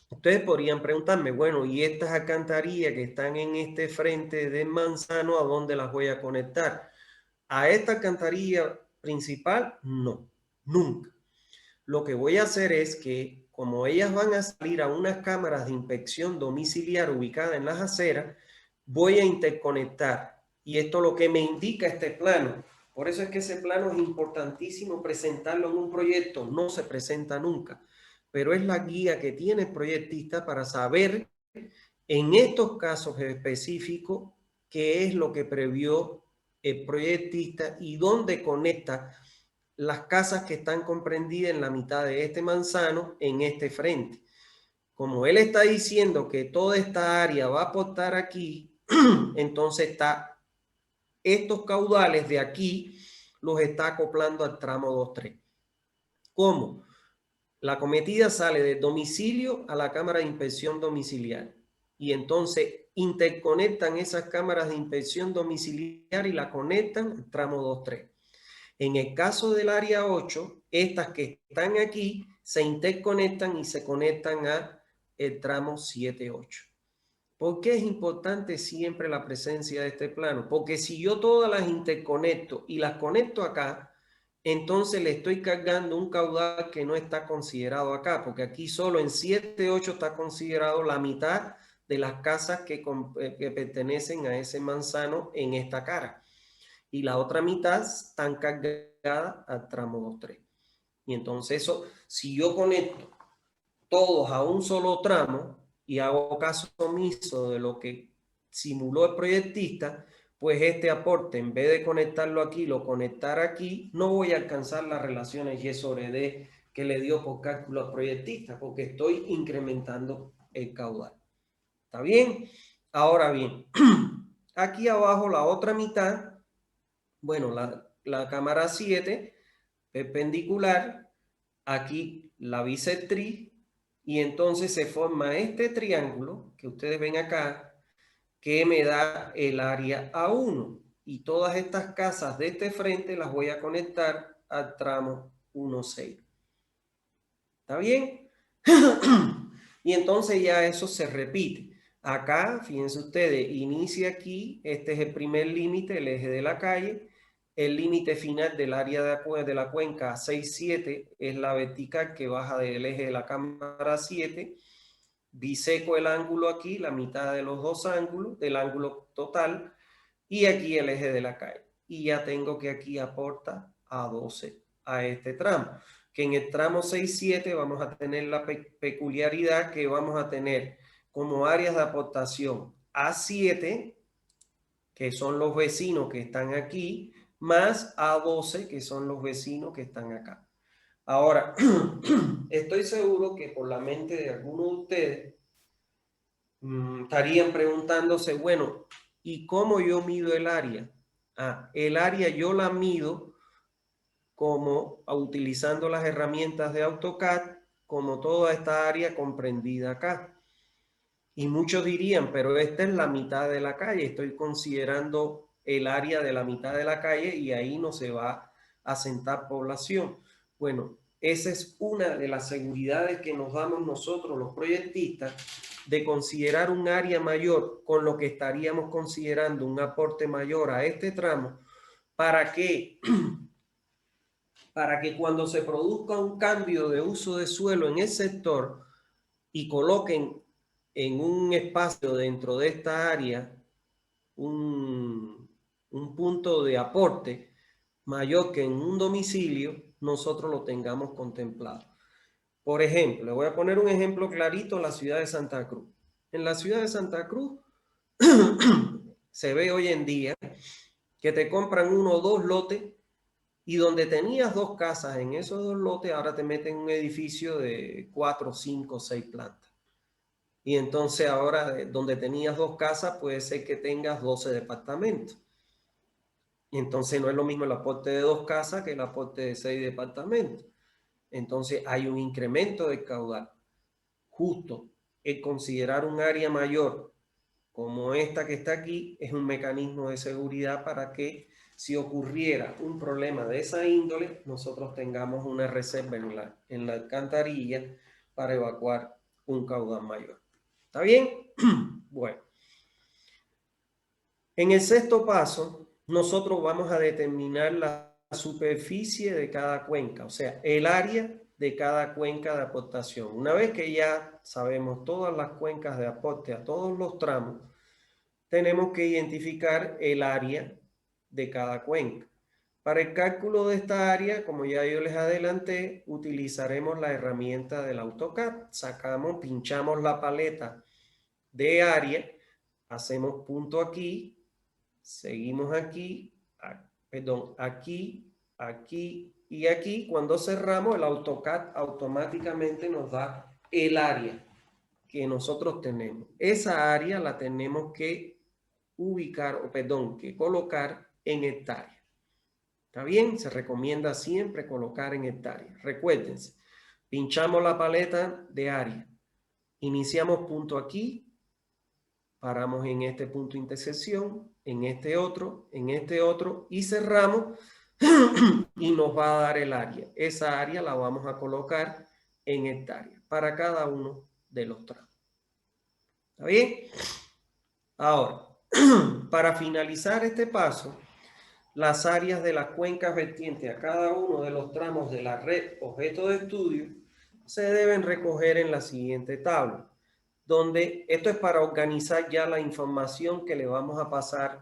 ustedes podrían preguntarme, bueno, ¿y estas alcantarillas que están en este frente de manzano, a dónde las voy a conectar? ¿A esta alcantarilla principal? No, nunca. Lo que voy a hacer es que, como ellas van a salir a unas cámaras de inspección domiciliar ubicadas en las aceras, voy a interconectar. Y esto es lo que me indica este plano. Por eso es que ese plano es importantísimo presentarlo en un proyecto. No se presenta nunca, pero es la guía que tiene el proyectista para saber en estos casos específicos qué es lo que previó el proyectista y dónde conecta las casas que están comprendidas en la mitad de este manzano en este frente. Como él está diciendo que toda esta área va a aportar aquí, entonces estos caudales de aquí los está acoplando al tramo 2-3. ¿Cómo? La acometida sale del domicilio a la cámara de inspección domiciliar y entonces interconectan esas cámaras de inspección domiciliar y la conectan al tramo 2-3. En el caso del área 8, estas que están aquí se interconectan y se conectan a el tramo 7-8. ¿Por qué es importante siempre la presencia de este plano? Porque si yo todas las interconecto y las conecto acá, entonces le estoy cargando un caudal que no está considerado acá, porque aquí solo en 7-8 está considerado la mitad de las casas que pertenecen a ese manzano en esta cara. Y la otra mitad están cargadas al tramo 2-3. Y entonces eso, si yo conecto todos a un solo tramo y hago caso omiso de lo que simuló el proyectista, pues este aporte, en vez de conectarlo aquí, lo conectar aquí, no voy a alcanzar las relaciones Y sobre D que le dio por cálculo al proyectista, porque estoy incrementando el caudal. ¿Está bien? Ahora bien, aquí abajo la otra mitad, bueno, la cámara 7, perpendicular, aquí la bisectriz, y entonces se forma este triángulo que ustedes ven acá, que me da el área A1. Y todas estas casas de este frente las voy a conectar al tramo 1-6. ¿Está bien? Y entonces ya eso se repite. Acá, fíjense ustedes, inicia aquí, este es el primer límite, el eje de la calle. El límite final del área de la cuenca 6-7 es la vertical que baja del eje de la cámara 7. Biseco el ángulo aquí, la mitad de los dos ángulos, del ángulo total, y aquí el eje de la calle. Y ya tengo que aquí aporta a 12 a este tramo. Que en el tramo 6-7 vamos a tener la peculiaridad que vamos a tener como áreas de aportación A7, que son los vecinos que están aquí, más A12, que son los vecinos que están acá. Ahora, estoy seguro que por la mente de algunos de ustedes estarían preguntándose, bueno, ¿y cómo yo mido el área? El área yo la mido como utilizando las herramientas de AutoCAD, como toda esta área comprendida acá. Y muchos dirían, pero esta es la mitad de la calle, estoy considerando el área de la mitad de la calle y ahí no se va a asentar población. Bueno, esa es una de las seguridades que nos damos nosotros los proyectistas, de considerar un área mayor con lo que estaríamos considerando un aporte mayor a este tramo, para que cuando se produzca un cambio de uso de suelo en el sector y coloquen en un espacio dentro de esta área un punto de aporte mayor que en un domicilio, nosotros lo tengamos contemplado. Por ejemplo, le voy a poner un ejemplo clarito: la ciudad de Santa Cruz. En la ciudad de Santa Cruz se ve hoy en día que te compran 1 o 2 lotes, y donde tenías 2 casas en esos 2 lotes, ahora te meten un edificio de 4, 5, 6 plantas. Y entonces ahora, donde tenías 2 casas, puede ser que tengas 12 departamentos. Y entonces no es lo mismo el aporte de 2 casas que el aporte de 6 departamentos. Entonces hay un incremento del caudal. Justo el considerar un área mayor como esta que está aquí es un mecanismo de seguridad para que, si ocurriera un problema de esa índole, nosotros tengamos una reserva en la alcantarilla para evacuar un caudal mayor. ¿Está bien? Bueno. En el sexto paso, nosotros vamos a determinar la superficie de cada cuenca, o sea, el área de cada cuenca de aportación. Una vez que ya sabemos todas las cuencas de aporte a todos los tramos, tenemos que identificar el área de cada cuenca. Para el cálculo de esta área, como ya yo les adelanté, utilizaremos la herramienta del AutoCAD. Pinchamos la paleta de área, hacemos punto aquí, seguimos aquí, aquí, aquí y aquí. Cuando cerramos, el AutoCAD automáticamente nos da el área que nosotros tenemos. Esa área la tenemos que que colocar en hectáreas. ¿Está bien? Se recomienda siempre colocar en hectáreas. Recuérdense, pinchamos la paleta de área, iniciamos punto aquí, paramos en este punto de intersección, en este otro y cerramos y nos va a dar el área. Esa área la vamos a colocar en hectáreas para cada uno de los tramos. ¿Está bien? Ahora, para finalizar este paso, las áreas de las cuencas vertientes a cada uno de los tramos de la red objeto de estudio se deben recoger en la siguiente tabla, donde esto es para organizar ya la información que le vamos a pasar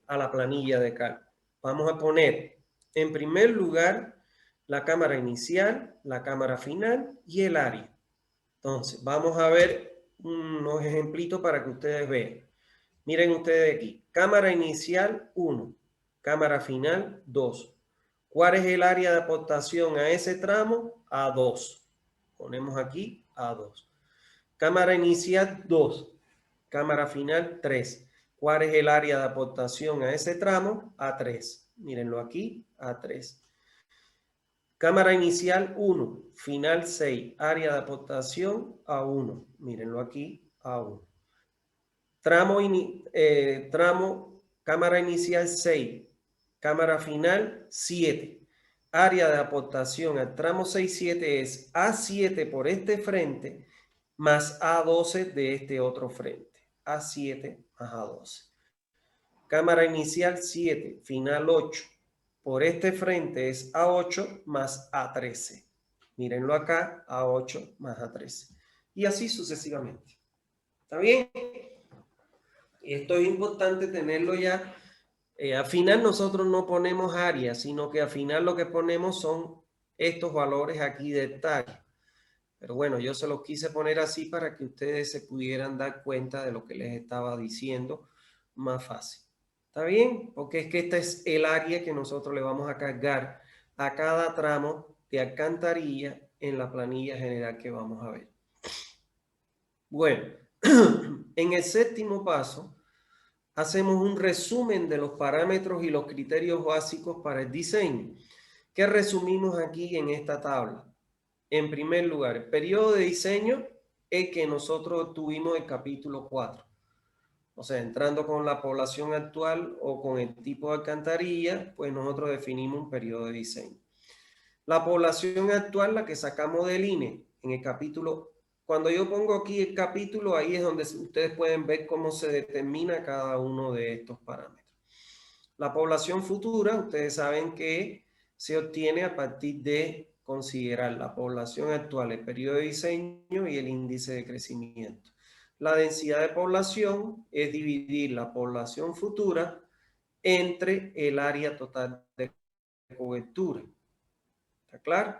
a la planilla de cálculo. Vamos a poner en primer lugar la cámara inicial, la cámara final y el área. Entonces, vamos a ver unos ejemplitos para que ustedes vean. Miren ustedes aquí, cámara inicial 1, cámara final 2. ¿Cuál es el área de aportación a ese tramo? A2. Ponemos aquí A2. Cámara inicial 2, cámara final 3. ¿Cuál es el área de aportación a ese tramo? A3. Mírenlo aquí, A3. Cámara inicial 1, final 6, área de aportación A1. Mírenlo aquí, A1. Cámara inicial 6, cámara final 7. Área de aportación al tramo 6-7 es A7 por este frente más A12 de este otro frente. A7 más A12. Cámara inicial 7, final 8. Por este frente es A8 más A13. Mírenlo acá, A8 más A13. Y así sucesivamente. ¿Está bien? Esto es importante tenerlo ya. Al final nosotros no ponemos áreas, sino que al final lo que ponemos son estos valores aquí de hectárea. Pero bueno, yo se los quise poner así para que ustedes se pudieran dar cuenta de lo que les estaba diciendo más fácil. ¿Está bien? Porque es que este es el área que nosotros le vamos a cargar a cada tramo de alcantarilla en la planilla general que vamos a ver. Bueno, en el séptimo paso hacemos un resumen de los parámetros y los criterios básicos para el diseño, que resumimos aquí en esta tabla. En primer lugar, el periodo de diseño es que nosotros tuvimos el capítulo 4. O sea, entrando con la población actual o con el tipo de alcantarilla, pues nosotros definimos un periodo de diseño. La población actual, la que sacamos del INE, en el capítulo, cuando yo pongo aquí el capítulo, ahí es donde ustedes pueden ver cómo se determina cada uno de estos parámetros. La población futura, ustedes saben que se obtiene a partir de considerar la población actual, el periodo de diseño y el índice de crecimiento. La densidad de población es dividir la población futura entre el área total de cobertura. ¿Está claro?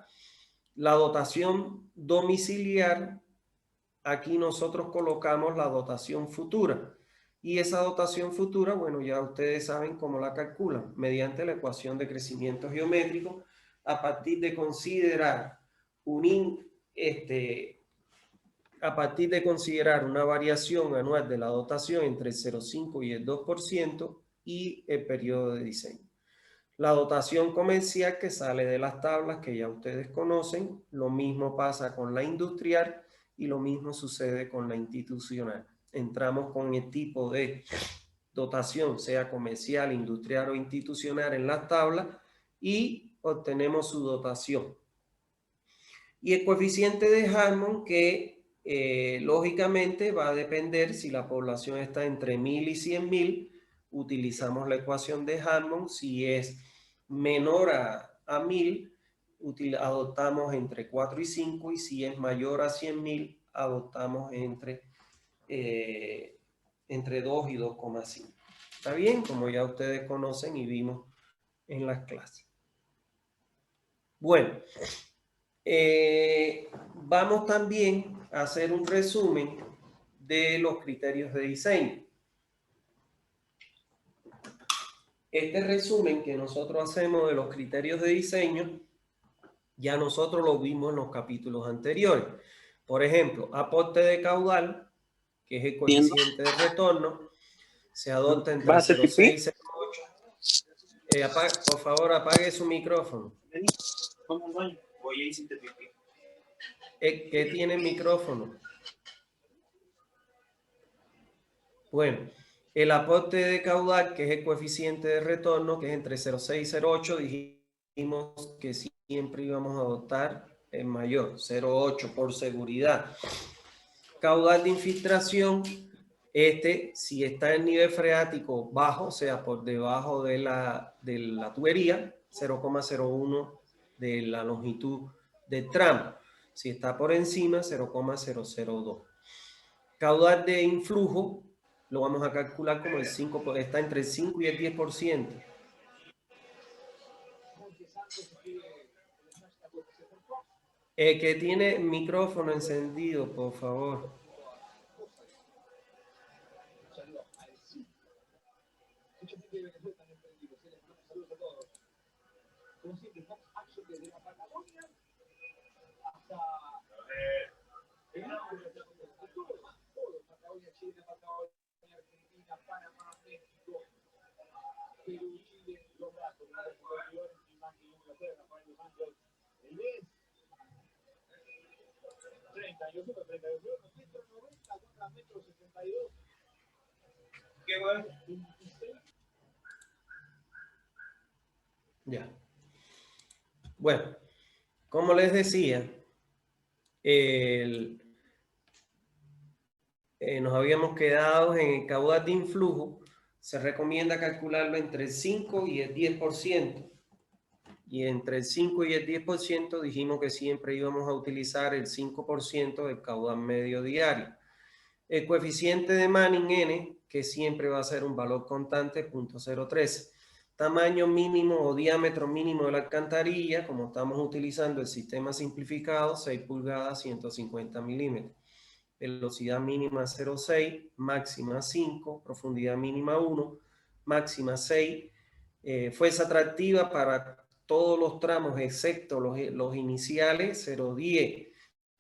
La dotación domiciliar, aquí nosotros colocamos la dotación futura. Y esa dotación futura, bueno, ya ustedes saben cómo la calculan, mediante la ecuación de crecimiento geométrico, a partir de considerar a partir de considerar una variación anual de la dotación entre el 0,5 y el 2% y el periodo de diseño. La dotación comercial que sale de las tablas que ya ustedes conocen, lo mismo pasa con la industrial y lo mismo sucede con la institucional. Entramos con el tipo de dotación, sea comercial, industrial o institucional en las tablas y obtenemos su dotación. Y el coeficiente de Harmon que lógicamente va a depender si la población está entre 1000 y 100.000, utilizamos la ecuación de Harmon. Si es menor a 1000, adoptamos entre 4 y 5, y si es mayor a 100.000, adoptamos entre 2 y 2,5. ¿Está bien? Como ya ustedes conocen y vimos en las clases. Bueno, vamos también a hacer un resumen de los criterios de diseño. Este resumen que nosotros hacemos de los criterios de diseño, ya nosotros lo vimos en los capítulos anteriores. Por ejemplo, aporte de caudal, que es el coeficiente de retorno, se adopta entre 0,6 y 0,8. Por favor, apague su micrófono. ¿Qué tiene el micrófono? Bueno, el aporte de caudal, que es el coeficiente de retorno, que es entre 0,6 y 0,8, dijimos que siempre íbamos a adoptar el mayor, 0,8 por seguridad. Caudal de infiltración, si está en nivel freático bajo, o sea, por debajo de la tubería, 0,01 de la longitud del tramo. Si está por encima, 0,002. Caudal de influjo, lo vamos a calcular como el 5, está entre el 5 y el 10%. Que tiene micrófono encendido, por favor. Ya. Bueno, como les decía, nos habíamos quedado en el caudal de influjo. Se recomienda calcularlo entre el 5 y el 10%. Y entre el 5 y el 10% dijimos que siempre íbamos a utilizar el 5% del caudal medio diario. El coeficiente de Manning N, que siempre va a ser un valor constante, 0.013. Tamaño mínimo o diámetro mínimo de la alcantarilla, como estamos utilizando el sistema simplificado, 6 pulgadas, 150 milímetros. Velocidad mínima 0,6, máxima 5, profundidad mínima 1, máxima 6. Fuerza atractiva para todos los tramos excepto los iniciales, 0,10.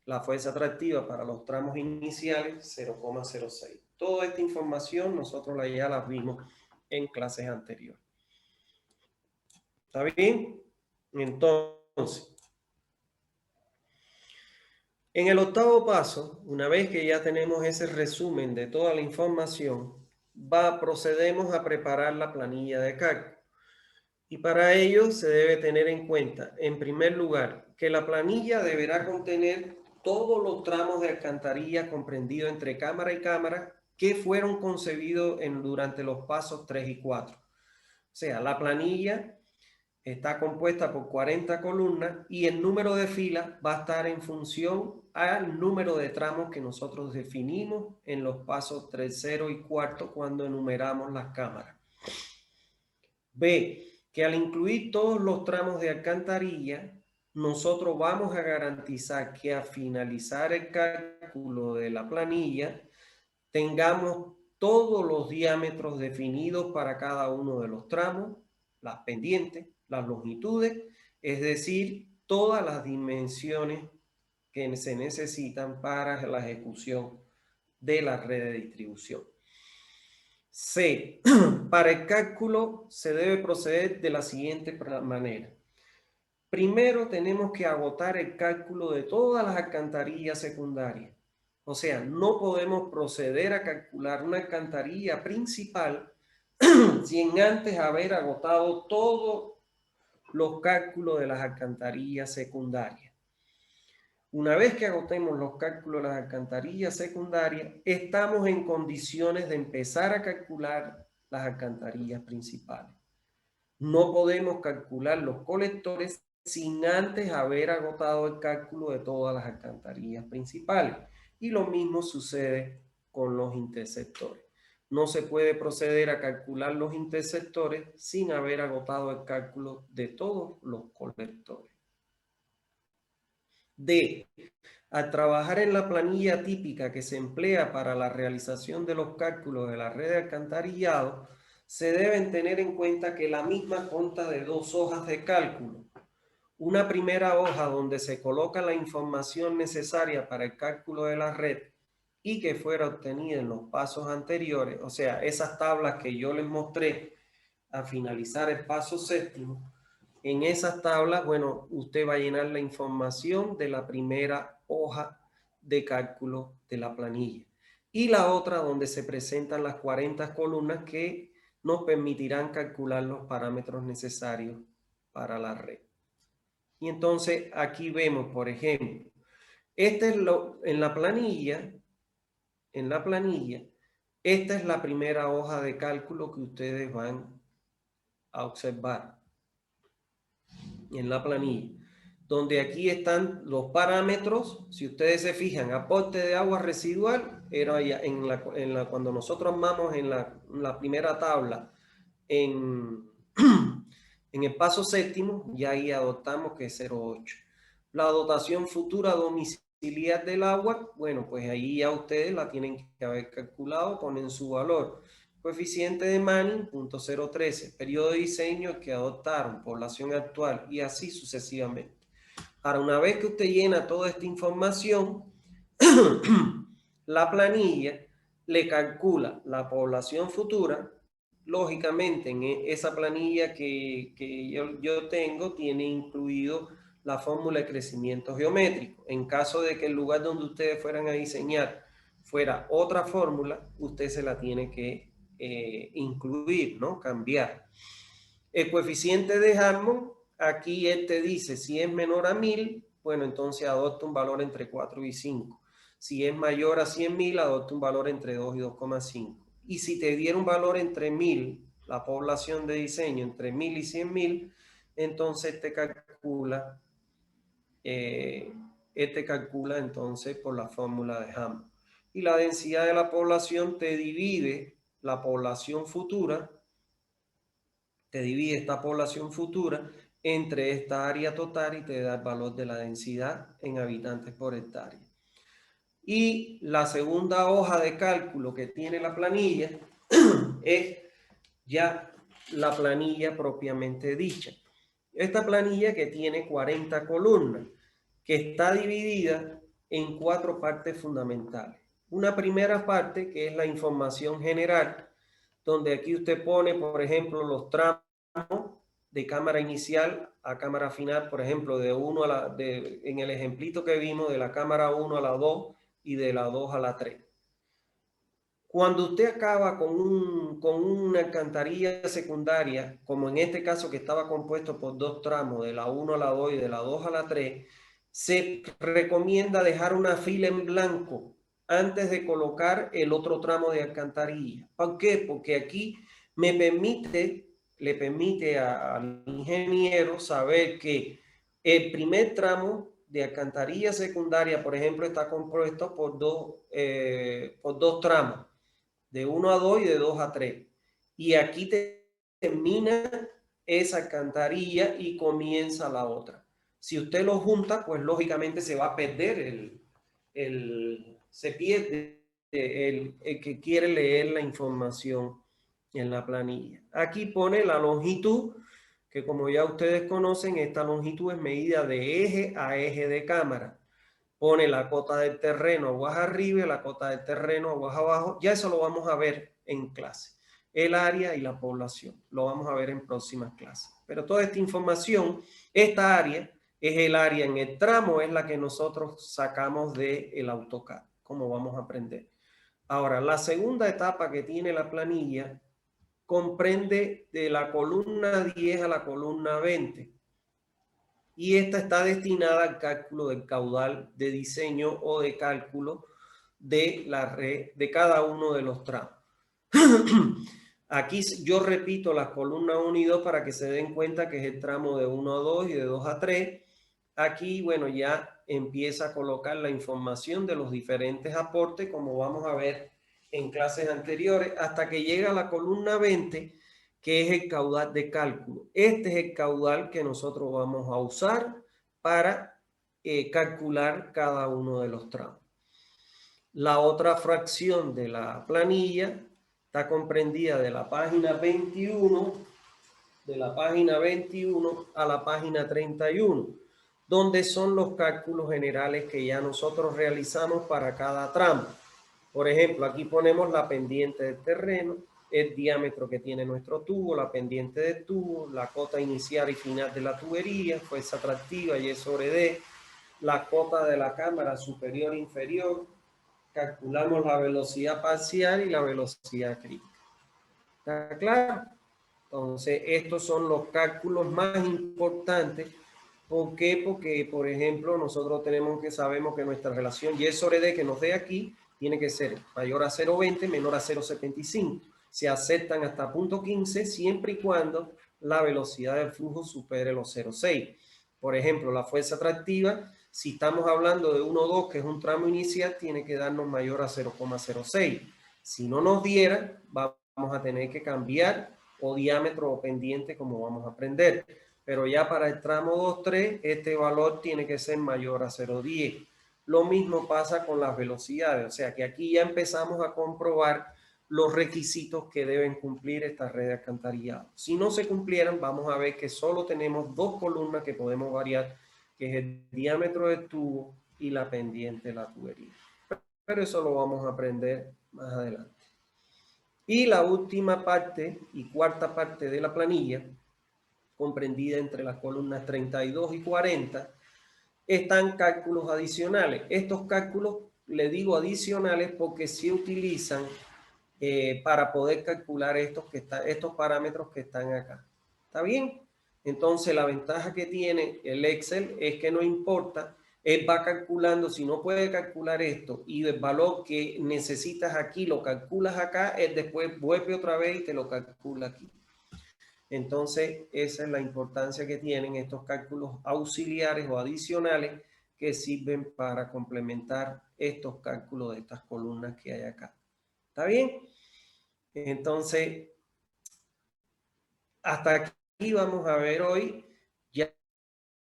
La fuerza atractiva para los tramos iniciales, 0,06. Toda esta información nosotros ya la vimos en clases anteriores. ¿Está bien? Entonces, En el octavo paso, una vez que ya tenemos ese resumen de toda la información, procedemos a preparar la planilla de cálculo. Y para ello se debe tener en cuenta, en primer lugar, que la planilla deberá contener todos los tramos de alcantarilla comprendidos entre cámara y cámara que fueron concebidos durante los pasos 3 y 4. O sea, la planilla está compuesta por 40 columnas y el número de filas va a estar en función al número de tramos que nosotros definimos en los pasos tercero y cuarto cuando enumeramos las cámaras. B, que al incluir todos los tramos de alcantarilla, nosotros vamos a garantizar que al finalizar el cálculo de la planilla tengamos todos los diámetros definidos para cada uno de los tramos, las pendientes, las longitudes, es decir, todas las dimensiones que se necesitan para la ejecución de la red de distribución. C. Para el cálculo se debe proceder de la siguiente manera. Primero tenemos que agotar el cálculo de todas las alcantarillas secundarias. O sea, no podemos proceder a calcular una alcantarilla principal sin antes haber agotado todos los cálculos de las alcantarillas secundarias. Una vez que agotemos los cálculos de las alcantarillas secundarias, estamos en condiciones de empezar a calcular las alcantarillas principales. No podemos calcular los colectores sin antes haber agotado el cálculo de todas las alcantarillas principales. Y lo mismo sucede con los intersectores. No se puede proceder a calcular los intersectores sin haber agotado el cálculo de todos los colectores. D. Al trabajar en la planilla típica que se emplea para la realización de los cálculos de la red de alcantarillado, se deben tener en cuenta que la misma consta de dos hojas de cálculo. Una primera hoja donde se coloca la información necesaria para el cálculo de la red y que fuera obtenida en los pasos anteriores, o sea, esas tablas que yo les mostré a finalizar el paso séptimo. En esas tablas, bueno, usted va a llenar la información de la primera hoja de cálculo de la planilla. Y la otra donde se presentan las 40 columnas que nos permitirán calcular los parámetros necesarios para la red. Y entonces aquí vemos, por ejemplo, en la planilla, esta es la primera hoja de cálculo que ustedes van a observar en la planilla, donde aquí están los parámetros. Si ustedes se fijan, aporte de agua residual era ya cuando nosotros armamos en la primera tabla en el paso séptimo, ya ahí adoptamos que es 0,8. La dotación futura domiciliar del agua, bueno, pues ahí ya ustedes la tienen que haber calculado, ponen su valor. Coeficiente de Manning, 0.013. Periodo de diseño que adoptaron, población actual y así sucesivamente. Ahora, una vez que usted llena toda esta información, la planilla le calcula la población futura. Lógicamente, en esa planilla que yo tengo, tiene incluido la fórmula de crecimiento geométrico. En caso de que el lugar donde ustedes fueran a diseñar fuera otra fórmula, usted se la tiene que incluir, ¿no? Cambiar. El coeficiente de Hammond, aquí él te dice, si es menor a 1000, bueno, entonces adopta un valor entre 4 y 5. Si es mayor a 100.000, adopta un valor entre 2 y 2,5. Y si te diera un valor entre 1000, la población de diseño entre 1000 y 100.000, entonces te calcula entonces por la fórmula de Hammond. Y la densidad de la población te divide la población futura, te divide esta población futura entre esta área total y te da el valor de la densidad en habitantes por hectárea. Y la segunda hoja de cálculo que tiene la planilla es ya la planilla propiamente dicha. Esta planilla que tiene 40 columnas, que está dividida en 4 partes fundamentales. Una primera parte que es la información general, donde aquí usted pone, por ejemplo, los tramos de cámara inicial a cámara final, por ejemplo, en el ejemplito que vimos, de la cámara 1 a la 2 y de la 2 a la 3. Cuando usted acaba con una alcantarilla secundaria, como en este caso que estaba compuesto por dos tramos, de la 1 a la 2 y de la 2 a la 3, se recomienda dejar una fila en blanco antes de colocar el otro tramo de alcantarilla. ¿Por qué? Porque aquí le permite al ingeniero saber que el primer tramo de alcantarilla secundaria, por ejemplo, está compuesto por dos tramos, de 1 a 2 y de 2 a 3. Y aquí termina esa alcantarilla y comienza la otra. Si usted lo junta, pues lógicamente se va a perder se pierde el que quiere leer la información en la planilla. Aquí pone la longitud, que como ya ustedes conocen, esta longitud es medida de eje a eje de cámara. Pone la cota del terreno aguas arriba y la cota del terreno aguas abajo. Ya eso lo vamos a ver en clase. El área y la población. Lo vamos a ver en próximas clases. Pero toda esta información, esta área es el área en el tramo, es la que nosotros sacamos del AutoCAD, como vamos a aprender. Ahora, la segunda etapa que tiene la planilla comprende de la columna 10 a la columna 20. Y esta está destinada al cálculo del caudal de diseño o de cálculo de la red de cada uno de los tramos. Aquí yo repito las columnas 1 y 2 para que se den cuenta que es el tramo de 1 a 2 y de 2 a 3. Aquí, bueno, ya empieza a colocar la información de los diferentes aportes, como vamos a ver en clases anteriores, hasta que llega a la columna 20, que es el caudal de cálculo. Este es el caudal que nosotros vamos a usar para calcular cada uno de los tramos. La otra fracción de la planilla está comprendida de la página 21, a la página 31, donde son los cálculos generales que ya nosotros realizamos para cada tramo. Por ejemplo, aquí ponemos la pendiente del terreno, el diámetro que tiene nuestro tubo, la pendiente del tubo, la cota inicial y final de la tubería, fuerza atractiva Y sobre D, la cota de la cámara superior e inferior, calculamos la velocidad parcial y la velocidad crítica. ¿Está claro? Entonces, estos son los cálculos más importantes. ¿Por qué? Porque, por ejemplo, nosotros sabemos que nuestra relación Y sobre D que nos dé aquí tiene que ser mayor a 0,20, menor a 0,75. Se aceptan hasta 0,15 siempre y cuando la velocidad del flujo supere los 0,6. Por ejemplo, la fuerza atractiva, si estamos hablando de 1,2, que es un tramo inicial, tiene que darnos mayor a 0,06. Si no nos diera, vamos a tener que cambiar o diámetro o pendiente, como vamos a aprender. Pero ya para el tramo 2,3, este valor tiene que ser mayor a 0,10. Lo mismo pasa con las velocidades, o sea que aquí ya empezamos a comprobar los requisitos que deben cumplir estas redes de alcantarillado. Si no se cumplieran, vamos a ver que solo tenemos dos columnas que podemos variar, que es el diámetro del tubo y la pendiente de la tubería. Pero eso lo vamos a aprender más adelante. Y la última parte y cuarta parte de la planilla, comprendida entre las columnas 32 y 40, están cálculos adicionales. Estos cálculos, le digo adicionales porque se utilizan para poder calcular estos parámetros que están acá. ¿Está bien? Entonces, la ventaja que tiene el Excel es que no importa, él va calculando. Si no puede calcular esto y el valor que necesitas aquí lo calculas acá, él después vuelve otra vez y te lo calcula aquí. Entonces, esa es la importancia que tienen estos cálculos auxiliares o adicionales que sirven para complementar estos cálculos de estas columnas que hay acá. ¿Está bien? Entonces, hasta aquí vamos a ver hoy. Ya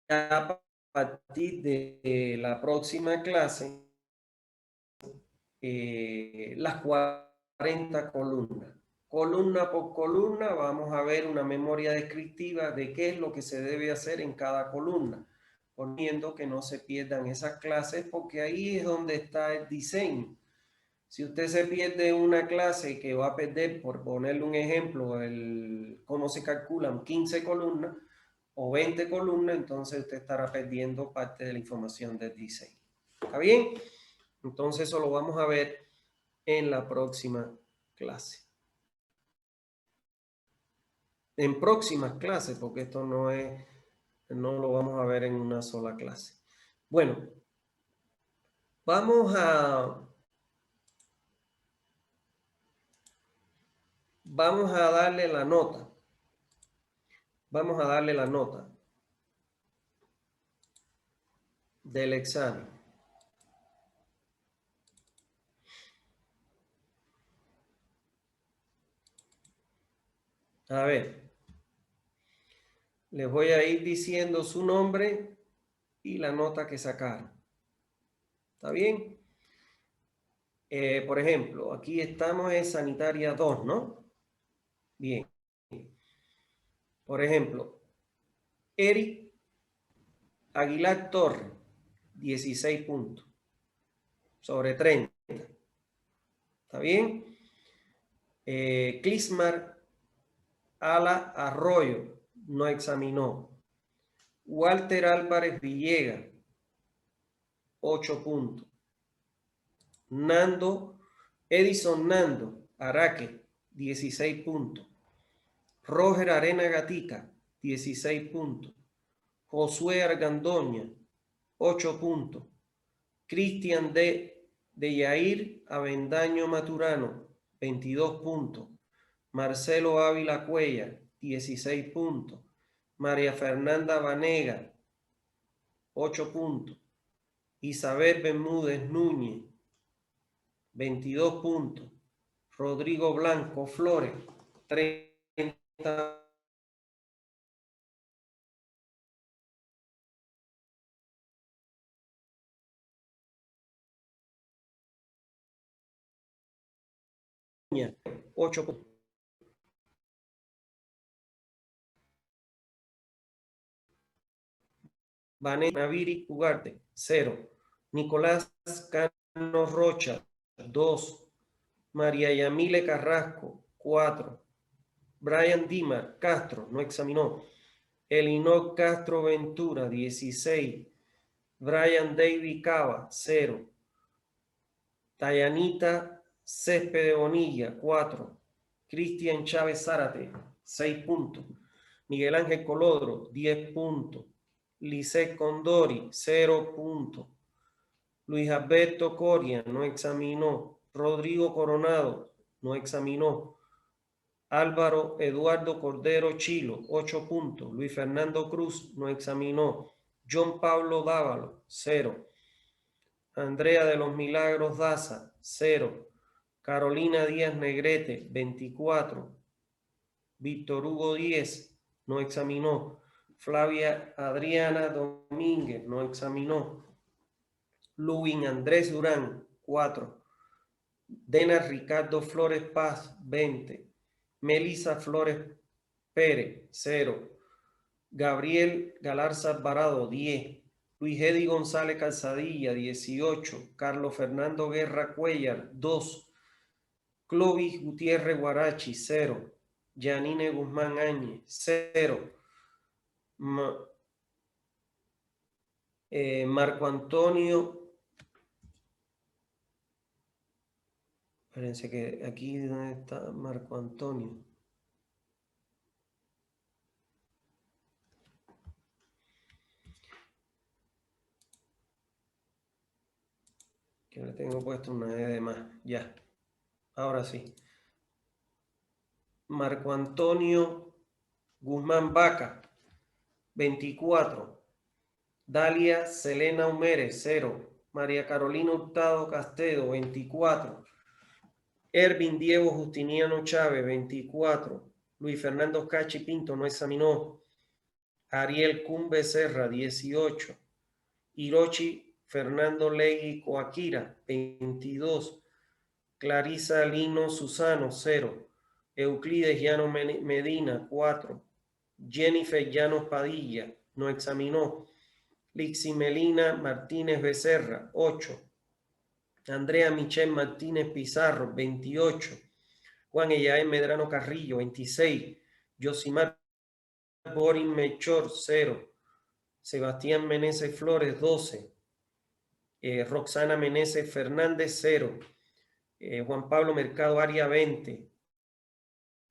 a partir de la próxima clase, las 40 columnas. Columna por columna vamos a ver una memoria descriptiva de qué es lo que se debe hacer en cada columna, poniendo que no se pierdan esas clases porque ahí es donde está el diseño. Si usted se pierde una clase que va a perder, por ponerle un ejemplo, cómo se calculan 15 columnas o 20 columnas, entonces usted estará perdiendo parte de la información del diseño. ¿Está bien? Entonces eso lo vamos a ver en la próxima clase. En próximas clases, porque esto no lo vamos a ver en una sola clase. Bueno, vamos a darle la nota. Vamos a darle la nota del examen. A ver, les voy a ir diciendo su nombre y la nota que sacaron. ¿Está bien? Por ejemplo, aquí estamos en Sanitaria 2, ¿no? Bien. Por ejemplo, Eric Aguilar Torre, 16 puntos sobre 30. ¿Está bien? Clismar Ala Arroyo no examinó. Walter Álvarez Villegas, 8 puntos. Edison Nando Araque, 16 puntos. Roger Arena Gatica, 16 puntos. Josué Argandoña, 8 puntos. Cristian de Yair Avendaño Maturano, 22 puntos. Marcelo Ávila Cuellar, 16 puntos. María Fernanda Vanega, 8 puntos. Isabel Bermúdez Núñez, 22 puntos. Rodrigo Blanco Flores, 30 8 puntos. Vanessa Naviri Ugarte, 0. Nicolás Cano Rocha, 2. María Yamile Carrasco, 4. Brian Dimar Castro, no examinó. Elinor Castro Ventura, 16. Brian David Cava, 0. Tayanita Césped Bonilla, 4. Cristian Chávez Zárate, 6 puntos. Miguel Ángel Colodro, 10 puntos. Lisset Condori, 0 puntos. Luis Alberto Coria, no examinó. Rodrigo Coronado, no examinó. Álvaro Eduardo Cordero Chilo, 8 puntos. Luis Fernando Cruz, no examinó. John Pablo Dávalo, 0. Andrea de los Milagros Daza, 0. Carolina Díaz Negrete, 24. Víctor Hugo 10, no examinó. Flavia Adriana Domínguez, no examinó. Luis Andrés Durán, 4. Dena Ricardo Flores Paz, 20. Melissa Flores Pérez, 0. Gabriel Galarza Alvarado, 10. Luis Edi González Calzadilla, 18. Carlos Fernando Guerra Cuellar, 2. Clovis Gutiérrez Guarachi, 0. Yanine Guzmán Áñez, 0. Marco Antonio. Espérense que aquí donde está Marco Antonio. Que le tengo puesto una E de más. Ya. Ahora sí. Marco Antonio Guzmán Vaca, 24. Dalia Selena Humérez, 0. María Carolina Hurtado Castedo, 24. Ervin Diego Justiniano Chávez, 24. Luis Fernando Cachi Pinto no examinó. Ariel Cumbe Serra, 18. Hirochi Fernando Legui Coaquira, 22. Clarisa Lino Susano, 0. Euclides Llano Medina, 4. Jennifer Llanos Padilla, no examinó. Lixi Melina Martínez Becerra, 8. Andrea Michelle Martínez Pizarro, 28. Juan Ellaén Medrano Carrillo, 26. Josimar Boris Melchor, 0. Sebastián Meneses Flores, 12. Roxana Meneses Fernández, 0. Juan Pablo Mercado Aria, 20.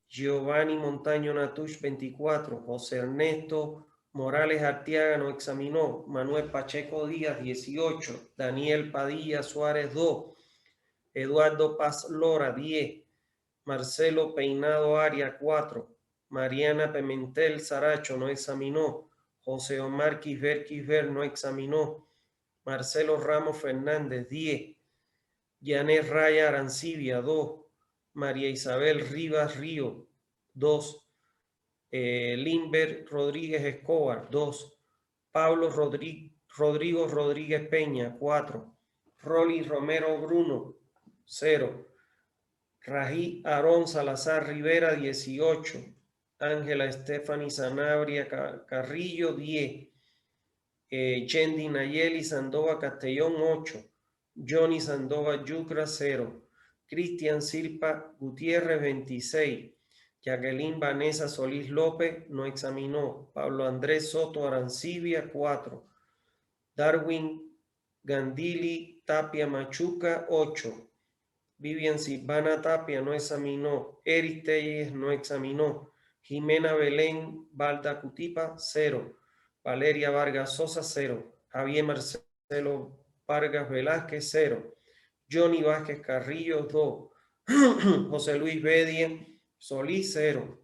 Giovanni Montaño Natush, 24. José Ernesto Morales Arteaga no examinó. Manuel Pacheco Díaz, 18. Daniel Padilla Suárez, 2. Eduardo Paz Lora, 10. Marcelo Peinado Aria, 4. Mariana Pimentel Saracho no examinó. José Omar Quisver no examinó. Marcelo Ramos Fernández, 10. Yanet Raya Arancibia, 2. María Isabel Rivas Río, 2. Limber Rodríguez Escobar, 2. Pablo Rodrigo Rodríguez Peña, 4. Rolly Romero Bruno, 0. Rají Aarón Salazar Rivera, 18. Ángela Stephanie Sanabria Carrillo, 10. Yendi Nayeli Sandoval Castellón, 8. Johnny Sandoval Yucra, 0. Cristian Silpa Gutiérrez, 26. Jacqueline Vanessa Solís López no examinó. Pablo Andrés Soto Arancibia, 4. Darwin Gandili Tapia Machuca, 8. Vivian Silvana Tapia no examinó. Eric Telles no examinó. Jimena Belén Balda Cutipa, 0. Valeria Vargas Sosa, 0. Javier Marcelo Vargas Velázquez, 0. Johnny Vázquez Carrillo, 2. José Luis Bedia Solís, 0.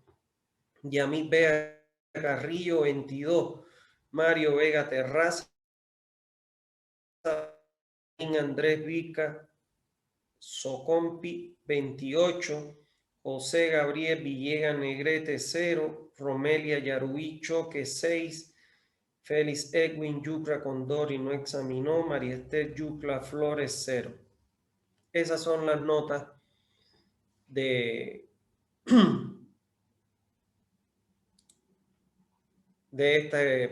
Yamit Vega Carrillo, 22. Mario Vega Terraza, Andrés Vica Socompi, 28. José Gabriel Villegas Negrete, 0. Romelia Yaruí Choque, 6. Félix Edwin Yucra Condori no examinó. María Esther Yucla Flores, 0. Esas son las notas de, de este